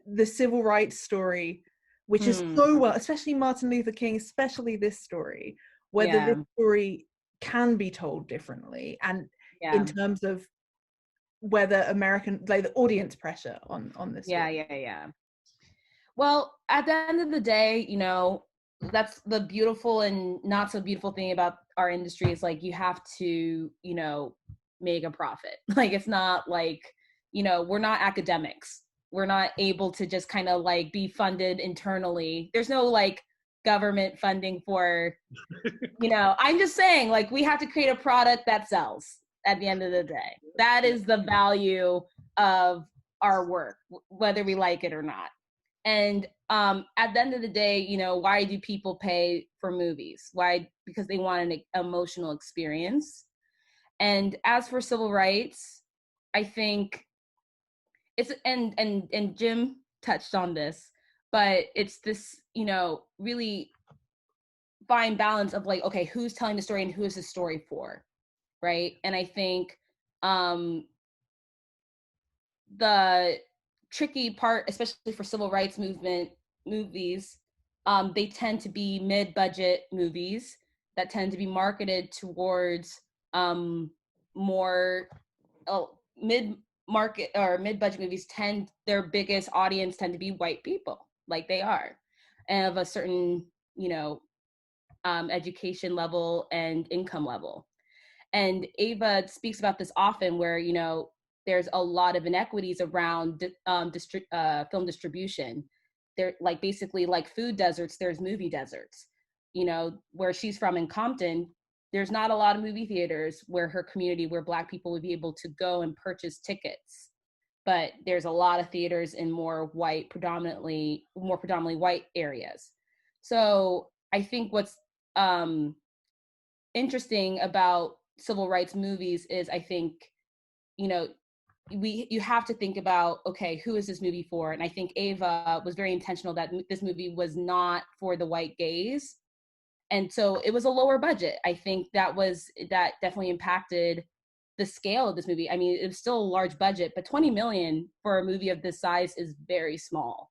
the civil rights story, which is so well, especially Martin Luther King, especially this story, whether this story can be told differently, and in terms of whether American, like the audience pressure on this story. Well, at the end of the day, that's the beautiful and not so beautiful thing about our industry is like you have to, make a profit. Like it's not like, we're not academics. We're not able to just kind of like be funded internally. There's no like government funding for, I'm just saying like we have to create a product that sells at the end of the day. That is the value of our work, whether we like it or not. And at the end of the day, why do people pay for movies? Why? Because they want an emotional experience. And as for civil rights, I think it's, and Jim touched on this, but it's this, really fine balance of like, okay, who's telling the story and who is the story for, right? And I think the tricky part, especially for civil rights movement movies, they tend to be mid-budget movies that tend to be marketed towards more mid-market or mid-budget movies. Their biggest audience tend to be white people, like they are, and of a certain education level and income level. And Ava speaks about this often, where there's a lot of inequities around film distribution. They're like basically like food deserts, there's movie deserts. Where she's from in Compton, there's not a lot of movie theaters where her community, where Black people would be able to go and purchase tickets. But there's a lot of theaters in more predominantly white areas. So I think what's interesting about civil rights movies is I think, you have to think about, okay, who is this movie for? And I think Ava was very intentional that this movie was not for the white gaze. And so it was a lower budget. I think that definitely impacted the scale of this movie. I mean, it was still a large budget, but 20 million for a movie of this size is very small.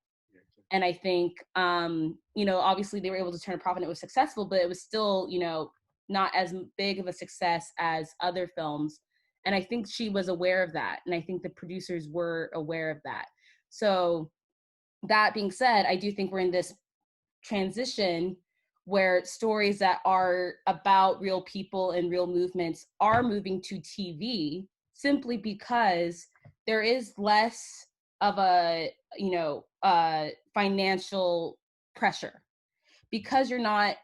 And I think, obviously they were able to turn a profit and it was successful, but it was still, not as big of a success as other films. And I think she was aware of that. And I think the producers were aware of that. So that being said, I do think we're in this transition where stories that are about real people and real movements are moving to TV simply because there is less of a, financial pressure. Because you're not,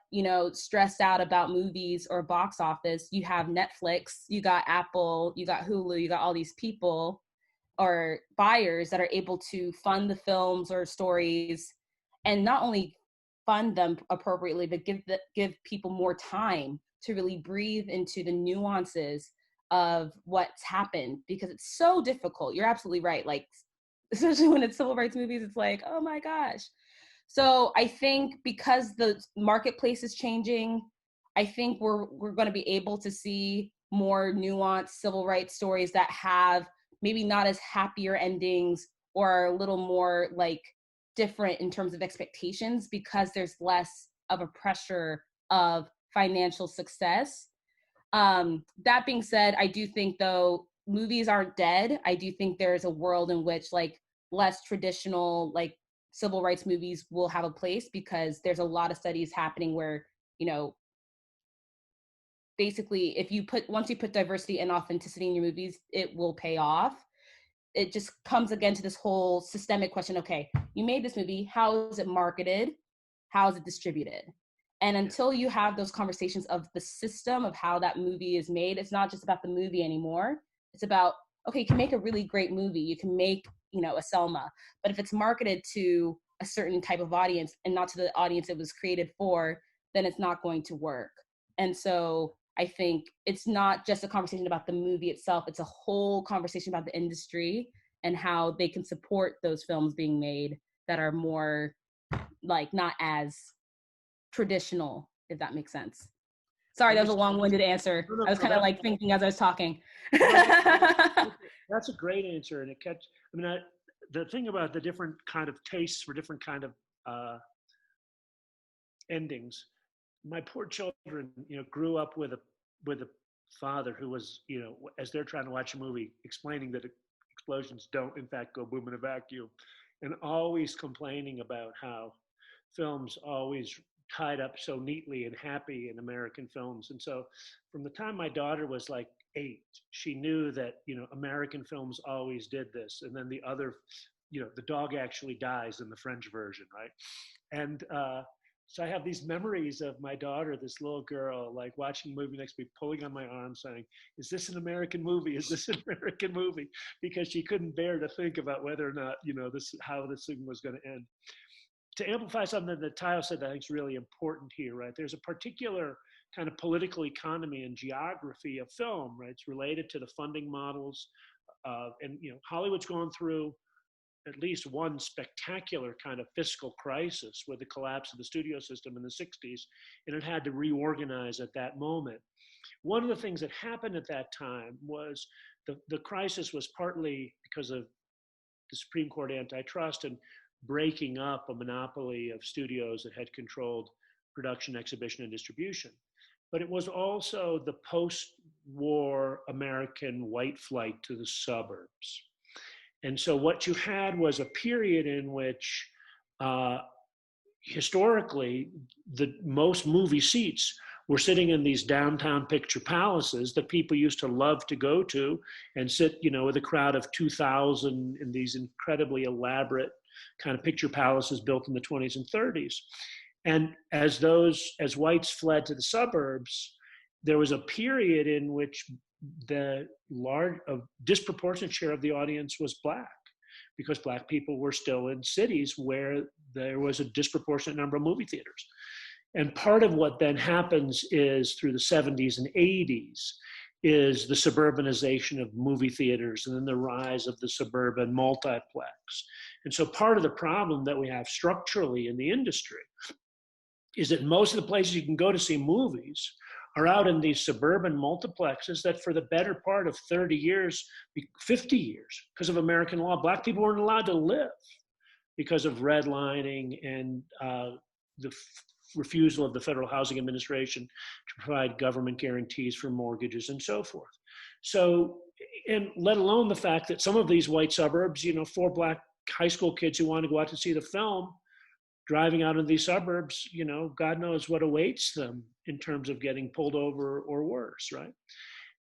stressed out about movies or box office, you have Netflix, you got Apple, you got Hulu, you got all these people or buyers that are able to fund the films or stories, and not only fund them appropriately, but give people more time to really breathe into the nuances of what's happened, because it's so difficult. You're absolutely right. Like, especially when it's civil rights movies, it's like, oh my gosh. So I think because the marketplace is changing, I think we're going to be able to see more nuanced civil rights stories that have maybe not as happier endings or are a little more like different in terms of expectations, because there's less of a pressure of financial success. That being said, I do think though movies aren't dead. I do think there's a world in which like less traditional like civil rights movies will have a place, because there's a lot of studies happening where, basically once you put diversity and authenticity in your movies, it will pay off. it just comes again to this whole systemic question. Okay, you made this movie. How is it marketed? How is it distributed? And until you have those conversations of the system of how that movie is made, it's not just about the movie anymore. It's about, okay, you can make a really great movie. You can make, you know, a Selma, but if it's marketed to a certain type of audience and not to the audience it was created for, then it's not going to work. And so I think it's not just a conversation about the movie itself. It's a whole conversation about the industry and how they can support those films being made that are more like not as traditional, if that makes sense. Sorry, that was a long-winded answer. I was kind of like thinking as I was talking. That's a great answer, and the thing about the different kind of tastes for different kind of endings. My poor children, you know, grew up with a father who was, you know, as they're trying to watch a movie, explaining that explosions don't in fact go boom in a vacuum, and always complaining about how films always tied up so neatly and happy in American films. And so from the time my daughter was like 8, she knew that, you know, American films always did this. And then the other, you know, the dog actually dies in the French version, right? And so I have these memories of my daughter, this little girl, like watching a movie next to me, pulling on my arm saying, is this an American movie? Is this an American movie? Because she couldn't bear to think about whether or not, you know, how this thing was going to end. To amplify something that Tayo said that I think is really important here, right? There's a particular kind of political economy and geography of film, right? It's related to the funding models. And, you know, Hollywood's gone through at least one spectacular kind of fiscal crisis with the collapse of the studio system in the 60s, and it had to reorganize at that moment. One of the things that happened at that time was the crisis was partly because of the Supreme Court antitrust and breaking up a monopoly of studios that had controlled production, exhibition, and distribution. But it was also the post-war American white flight to the suburbs. And so what you had was a period in which historically the most movie seats were sitting in these downtown picture palaces that people used to love to go to and sit, you know, with a crowd of 2,000 in these incredibly elaborate kind of picture palaces built in the 20s and 30s. And as whites fled to the suburbs, there was a period in which a disproportionate share of the audience was Black, because Black people were still in cities where there was a disproportionate number of movie theaters. And part of what then happens is through the 70s and 80s is the suburbanization of movie theaters and then the rise of the suburban multiplex. And so part of the problem that we have structurally in the industry is that most of the places you can go to see movies are out in these suburban multiplexes that for the better part of 30 years, 50 years, because of American law, Black people weren't allowed to live because of redlining and the refusal of the Federal Housing Administration to provide government guarantees for mortgages and so forth. So, and let alone the fact that some of these white suburbs, you know, 4 Black high school kids who want to go out to see the film, driving out in these suburbs, you know, God knows what awaits them in terms of getting pulled over or worse, right?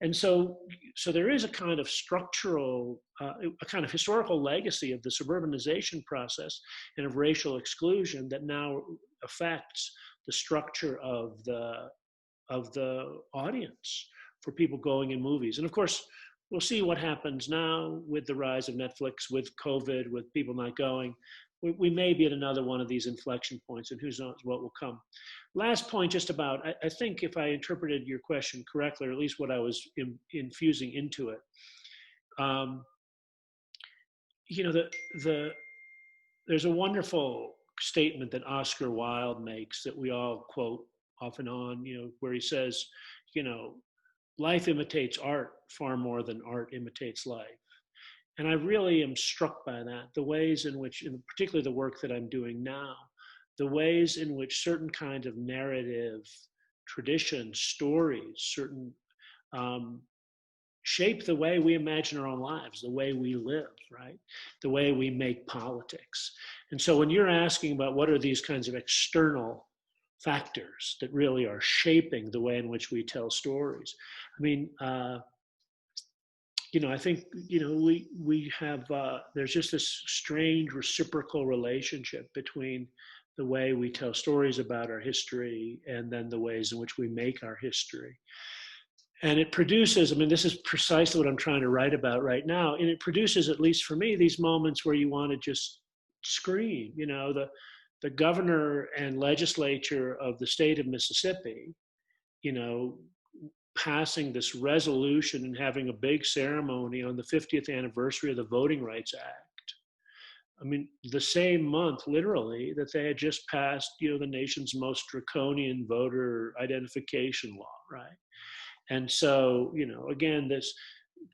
And so there is a kind of structural, a kind of historical legacy of the suburbanization process and of racial exclusion that now affects the structure of the audience for people going in movies. And of course, we'll see what happens now with the rise of Netflix, with COVID, with people not going. We may be at another one of these inflection points, and who knows what will come. Last point, just about, I think if I interpreted your question correctly, or at least what I was infusing into it, you know, there's a wonderful statement that Oscar Wilde makes that we all quote off and on, you know, where he says, you know, life imitates art far more than art imitates life. And I really am struck by that, the ways in which, in particularly the work that I'm doing now, the ways in which certain kinds of narrative traditions, stories, certain shape the way we imagine our own lives, the way we live, right? The way we make politics. And so when you're asking about what are these kinds of external factors that really are shaping the way in which we tell stories, I mean, I think, we have, there's just this strange reciprocal relationship between the way we tell stories about our history and then the ways in which we make our history. And it produces, this is precisely what I'm trying to write about right now. And it produces, at least for me, these moments where you want to just scream. The governor and legislature of the state of Mississippi, passing this resolution and having a big ceremony on the 50th anniversary of the Voting Rights Act. The same month, literally, that they had just passed, the nation's most draconian voter identification law, right? And so, again, this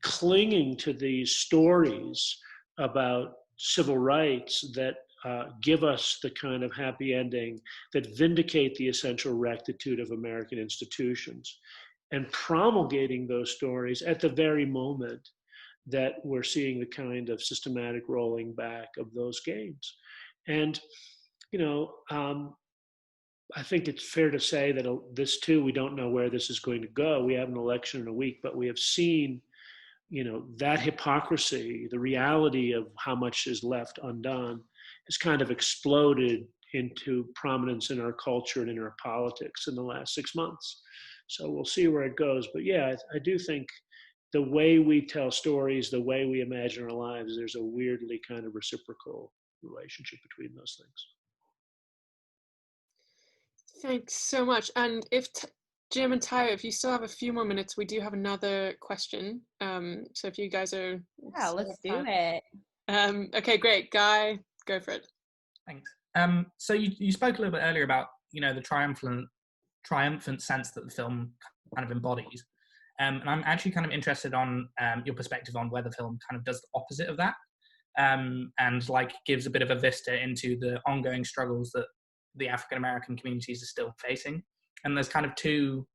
clinging to these stories about civil rights that give us the kind of happy ending, that vindicate the essential rectitude of American institutions, and promulgating those stories at the very moment that we're seeing the kind of systematic rolling back of those gains. And, I think it's fair to say that this too, we don't know where this is going to go. We have an election in a week, but we have seen, that hypocrisy, the reality of how much is left undone, has kind of exploded into prominence in our culture and in our politics in the last 6 months. So we'll see where it goes. But yeah, I do think the way we tell stories, the way we imagine our lives, there's a weirdly kind of reciprocal relationship between those things. Thanks so much. And if Jim and Tayo, if you still have a few more minutes, we do have another question. So if you guys are... Yeah, let's do it. Okay, great. Guy, go for it. Thanks. So you spoke a little bit earlier about, the triumphant sense that the film kind of embodies. And I'm actually kind of interested on your perspective on where the film kind of does the opposite of that, and gives a bit of a vista into the ongoing struggles that the African American communities are still facing. And there's kind of two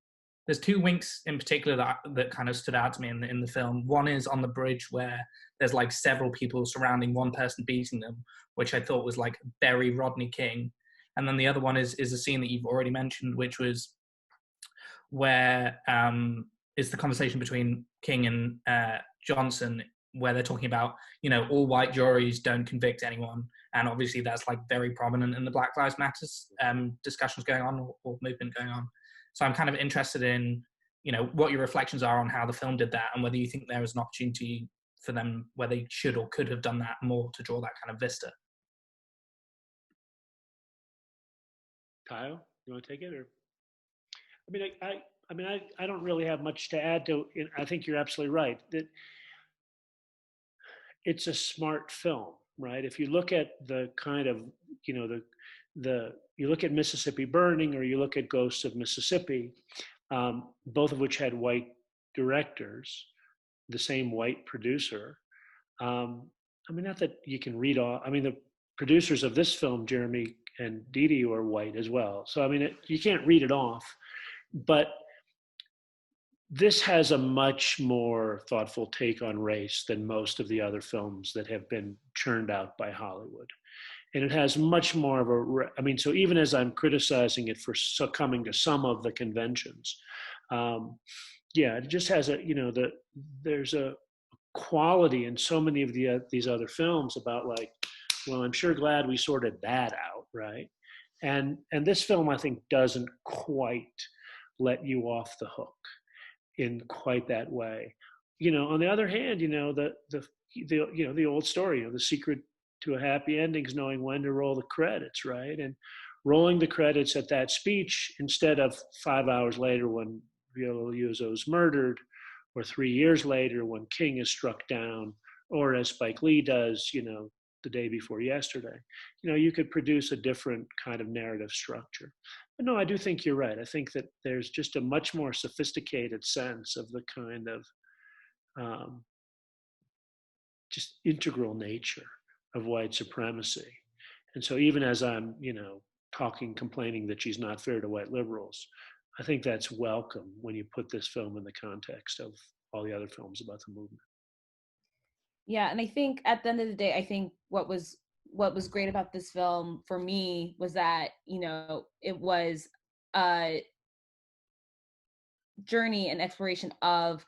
winks in particular that kind of stood out to me in the film. One is on the bridge where there's several people surrounding one person beating them, which I thought was very Rodney King. And then the other one is a scene that you've already mentioned, which was where is the conversation between King and Johnson, where they're talking about, all white juries don't convict anyone. And obviously that's very prominent in the Black Lives Matter discussions going on, or movement going on. So I'm kind of interested in, what your reflections are on how the film did that, and whether you think there was an opportunity for them where they should or could have done that more to draw that kind of vista. Tayo, you want to take it? Or I don't really have much to add to. I think you're absolutely right that it's a smart film, right? If you look at the kind of, you look at Mississippi Burning, or you look at Ghosts of Mississippi, both of which had white directors, the same white producer. Not that you can read all. The producers of this film, Jeremy and Didi, are white as well. So you can't read it off. But this has a much more thoughtful take on race than most of the other films that have been churned out by Hollywood. And it has much more of so even as I'm criticizing it for succumbing to some of the conventions, it just has there's a quality in so many of these other films about well, I'm sure glad we sorted that out, right? And this film, I think, doesn't quite let you off the hook in quite that way. On the other hand, the old story, the secret to a happy ending is knowing when to roll the credits, right? And rolling the credits at that speech instead of 5 hours later when Viola Liuzzo is murdered, or 3 years later when King is struck down, or as Spike Lee does, the day before yesterday. You could produce a different kind of narrative structure. But no, I do think you're right. I think that there's just a much more sophisticated sense of the kind of just integral nature of white supremacy. And so even as I'm, complaining that she's not fair to white liberals, I think that's welcome when you put this film in the context of all the other films about the movement. Yeah, and I think at the end of the day, I think what was great about this film for me was that, it was a journey and exploration of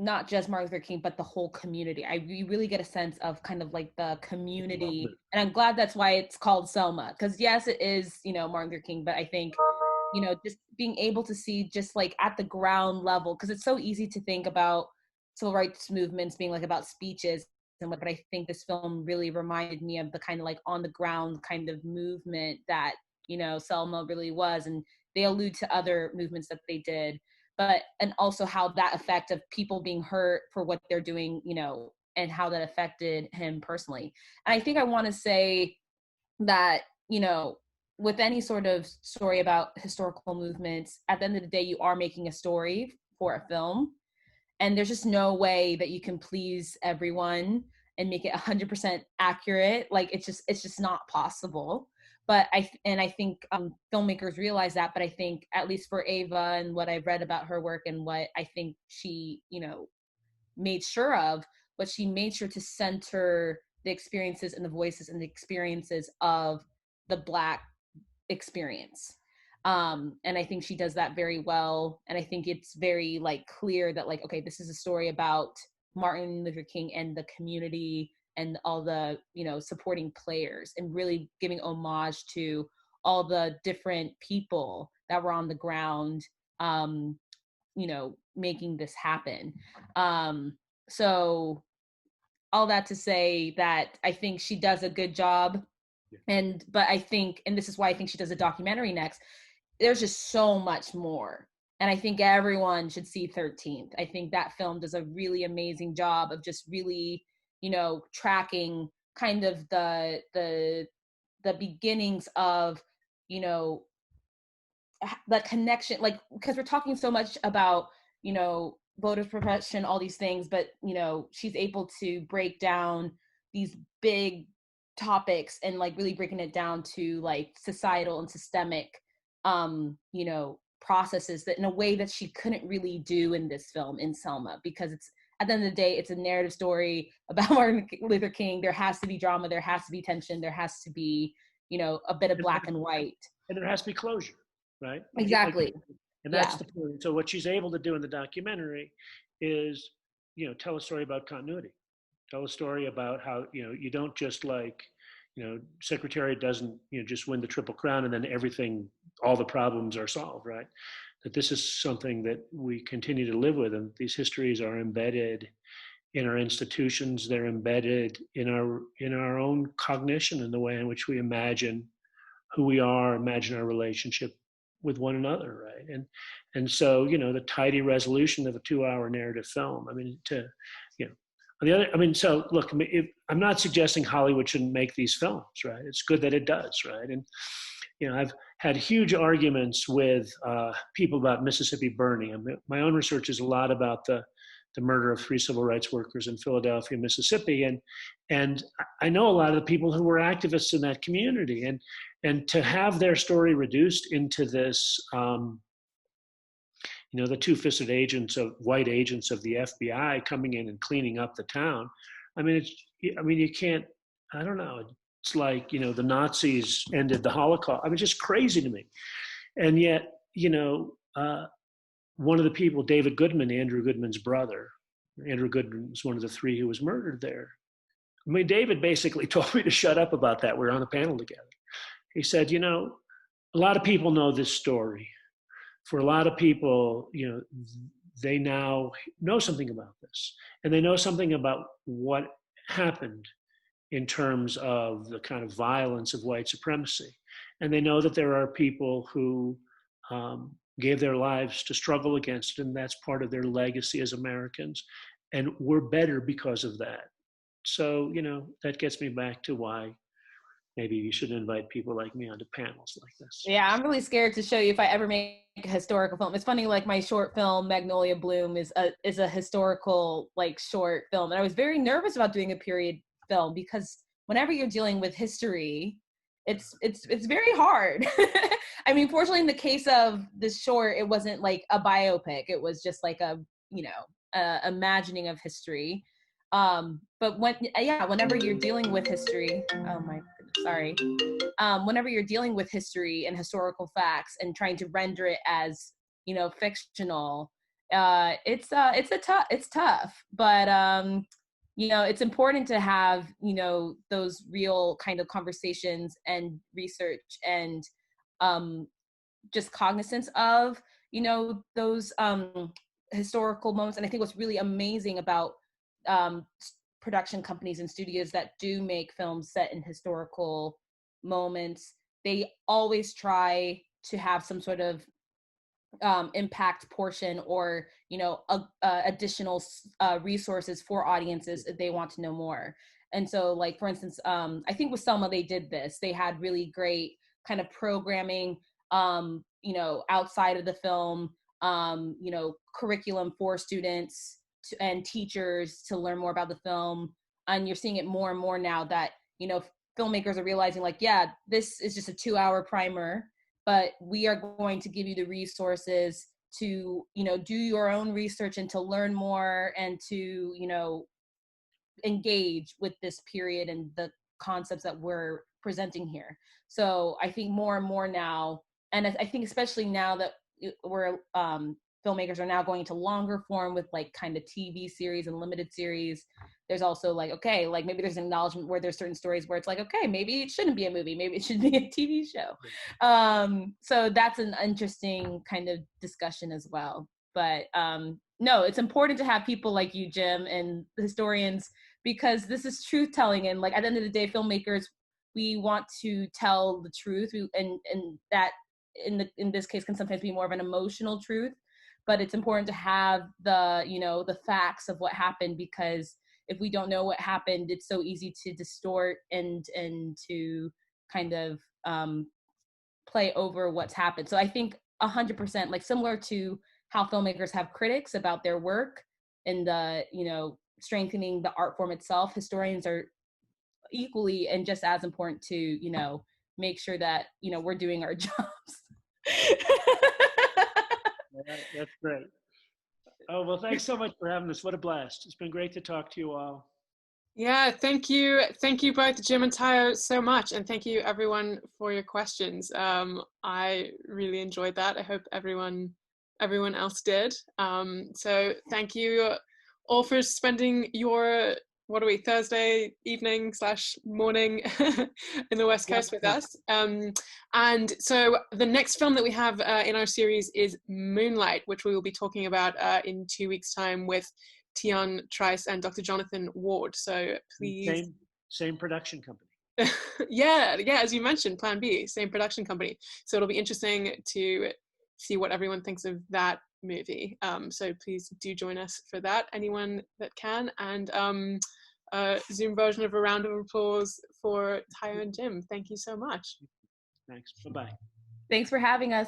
not just Martin Luther King, but the whole community. You really get a sense of kind of like the community. And I'm glad that's why it's called Selma. Because yes, it is, you know, Martin Luther King, but I think, you know, just being able to see just like at the ground level, because it's so easy to think about civil rights movements being like about speeches and what, but I think this film really reminded me of the kind of like on the ground kind of movement that, you know, Selma really was. And they allude to other movements that they did, but, and also how that effect of people being hurt for what they're doing, you know, and how that affected him personally. And I think I want to say that, you know, with any sort of story about historical movements, at the end of the day, you are making a story for a film. And there's just no way that you can please everyone and make it 100% accurate. Like it's just not possible. But I think filmmakers realize that, but I think at least for Ava and what I've read about her work and what I think she, you know, made sure of, what she made sure to center the experiences and the voices and the experiences of the Black experience. And I think she does that very well. And I think it's very like clear that like, okay, this is a story about Martin Luther King and the community and all the, you know, supporting players, and really giving homage to all the different people that were on the ground, you know, making this happen. So all that to say that I think she does a good job. But I think, and this is why I think she does a documentary next, there's just so much more. And I think everyone should see 13th. I think that film does a really amazing job of just really, you know, tracking kind of the beginnings of, you know, that connection, like, because we're talking so much about, you know, voter suppression, all these things, but, you know, she's able to break down these big topics and like really breaking it down to like societal and systemic, you know, processes that in a way that she couldn't really do in this film in Selma, because it's, at the end of the day, it's a narrative story about Martin Luther King. There has to be drama, there has to be tension, there has to be, you know, a bit of black and white. And there has to be closure, right? Exactly. And that's the point. So what she's able to do in the documentary is, you know, tell a story about continuity. Tell a story about how, you know, you don't just like, you know, Secretariat doesn't, you know, just win the Triple Crown and then everything, all the problems are solved, right? That this is something that we continue to live with, and these histories are embedded in our institutions. They're embedded in our own cognition and the way in which we imagine who we are, imagine our relationship with one another, right? And so, you know, the tidy resolution of a 2-hour narrative film. I mean, you know, on the other, I mean, so look, I'm not suggesting Hollywood shouldn't make these films, right? It's good that it does, right? And you know, I've had huge arguments with people about Mississippi burning. I mean, my own research is a lot about the murder of 3 civil rights workers in Philadelphia, Mississippi, and I know a lot of the people who were activists in that community, and to have their story reduced into this, you know, the two-fisted white agents of the FBI coming in and cleaning up the town. I mean, you can't. I don't know. It's like, you know, the Nazis ended the Holocaust. I mean, it's just crazy to me. And yet, you know, one of the people, David Goodman, Andrew Goodman's brother, Andrew Goodman was one of the 3 who was murdered there. I mean, David basically told me to shut up about that. We were on a panel together. He said, you know, a lot of people know this story. For a lot of people, you know, they now know something about this, and they know something about what happened in terms of the kind of violence of white supremacy. And they know that there are people who gave their lives to struggle against it, and that's part of their legacy as Americans. And we're better because of that. So, you know, that gets me back to why maybe you should invite people like me onto panels like this. Yeah, I'm really scared to show you if I ever make a historical film. It's funny, like my short film Magnolia Bloom is a historical like short film, and I was very nervous about doing a period film because whenever you're dealing with history, it's very hard. I mean, fortunately, in the case of this short, it wasn't like a biopic. It was just like a, you know, imagining of history. But whenever you're dealing with history, oh my goodness, sorry. Whenever you're dealing with history and historical facts and trying to render it as, you know, fictional, it's tough, but you know, it's important to have, you know, those real kind of conversations and research and just cognizance of, you know, those historical moments. And I think what's really amazing about production companies and studios that do make films set in historical moments, they always try to have some sort of impact portion or, you know, additional resources for audiences if they want to know more. And so, like, for instance, I think with Selma, they did this. They had really great kind of programming, you know, outside of the film, you know, curriculum for students and teachers to learn more about the film. And you're seeing it more and more now that, you know, filmmakers are realizing, like, yeah, this is just a 2-hour primer, but we are going to give you the resources to, you know, do your own research and to learn more and to, you know, engage with this period and the concepts that we're presenting here. So I think more and more now, and I think especially now that we're filmmakers are now going to longer form with like kind of TV series and limited series, there's also like, okay, like maybe there's an acknowledgement where there's certain stories where it's like, okay, maybe it shouldn't be a movie, maybe it should be a TV show. So that's an interesting kind of discussion as well. But no, it's important to have people like you, Jim, and historians, because this is truth telling. And like at the end of the day, filmmakers, we want to tell the truth, and that in this case can sometimes be more of an emotional truth, but it's important to have the, you know, the facts of what happened, because if we don't know what happened, it's so easy to distort and to kind of play over what's happened. So I think 100%, like similar to how filmmakers have critics about their work and the, you know, strengthening the art form itself, historians are equally and just as important to, you know, make sure that, you know, we're doing our jobs. That's great. Oh, well, thanks so much for having us. What a blast. It's been great to talk to you all. Yeah, thank you. Thank you both, Jim and Tayo, so much. And thank you everyone for your questions. I really enjoyed that. I hope everyone else did. So thank you all for spending your, what are we, Thursday evening / morning in the West Coast with us. And so the next film that we have in our series is Moonlight, which we will be talking about in 2 weeks' time with Tion Trice and Dr. Jonathan Ward. So please. Same production company. yeah, as you mentioned, Plan B, same production company. So it'll be interesting to see what everyone thinks of that movie. So please do join us for that, anyone that can. And Zoom version of a round of applause for Tayo and Jim. Thank you so much. Thanks. Bye-bye. Thanks for having us.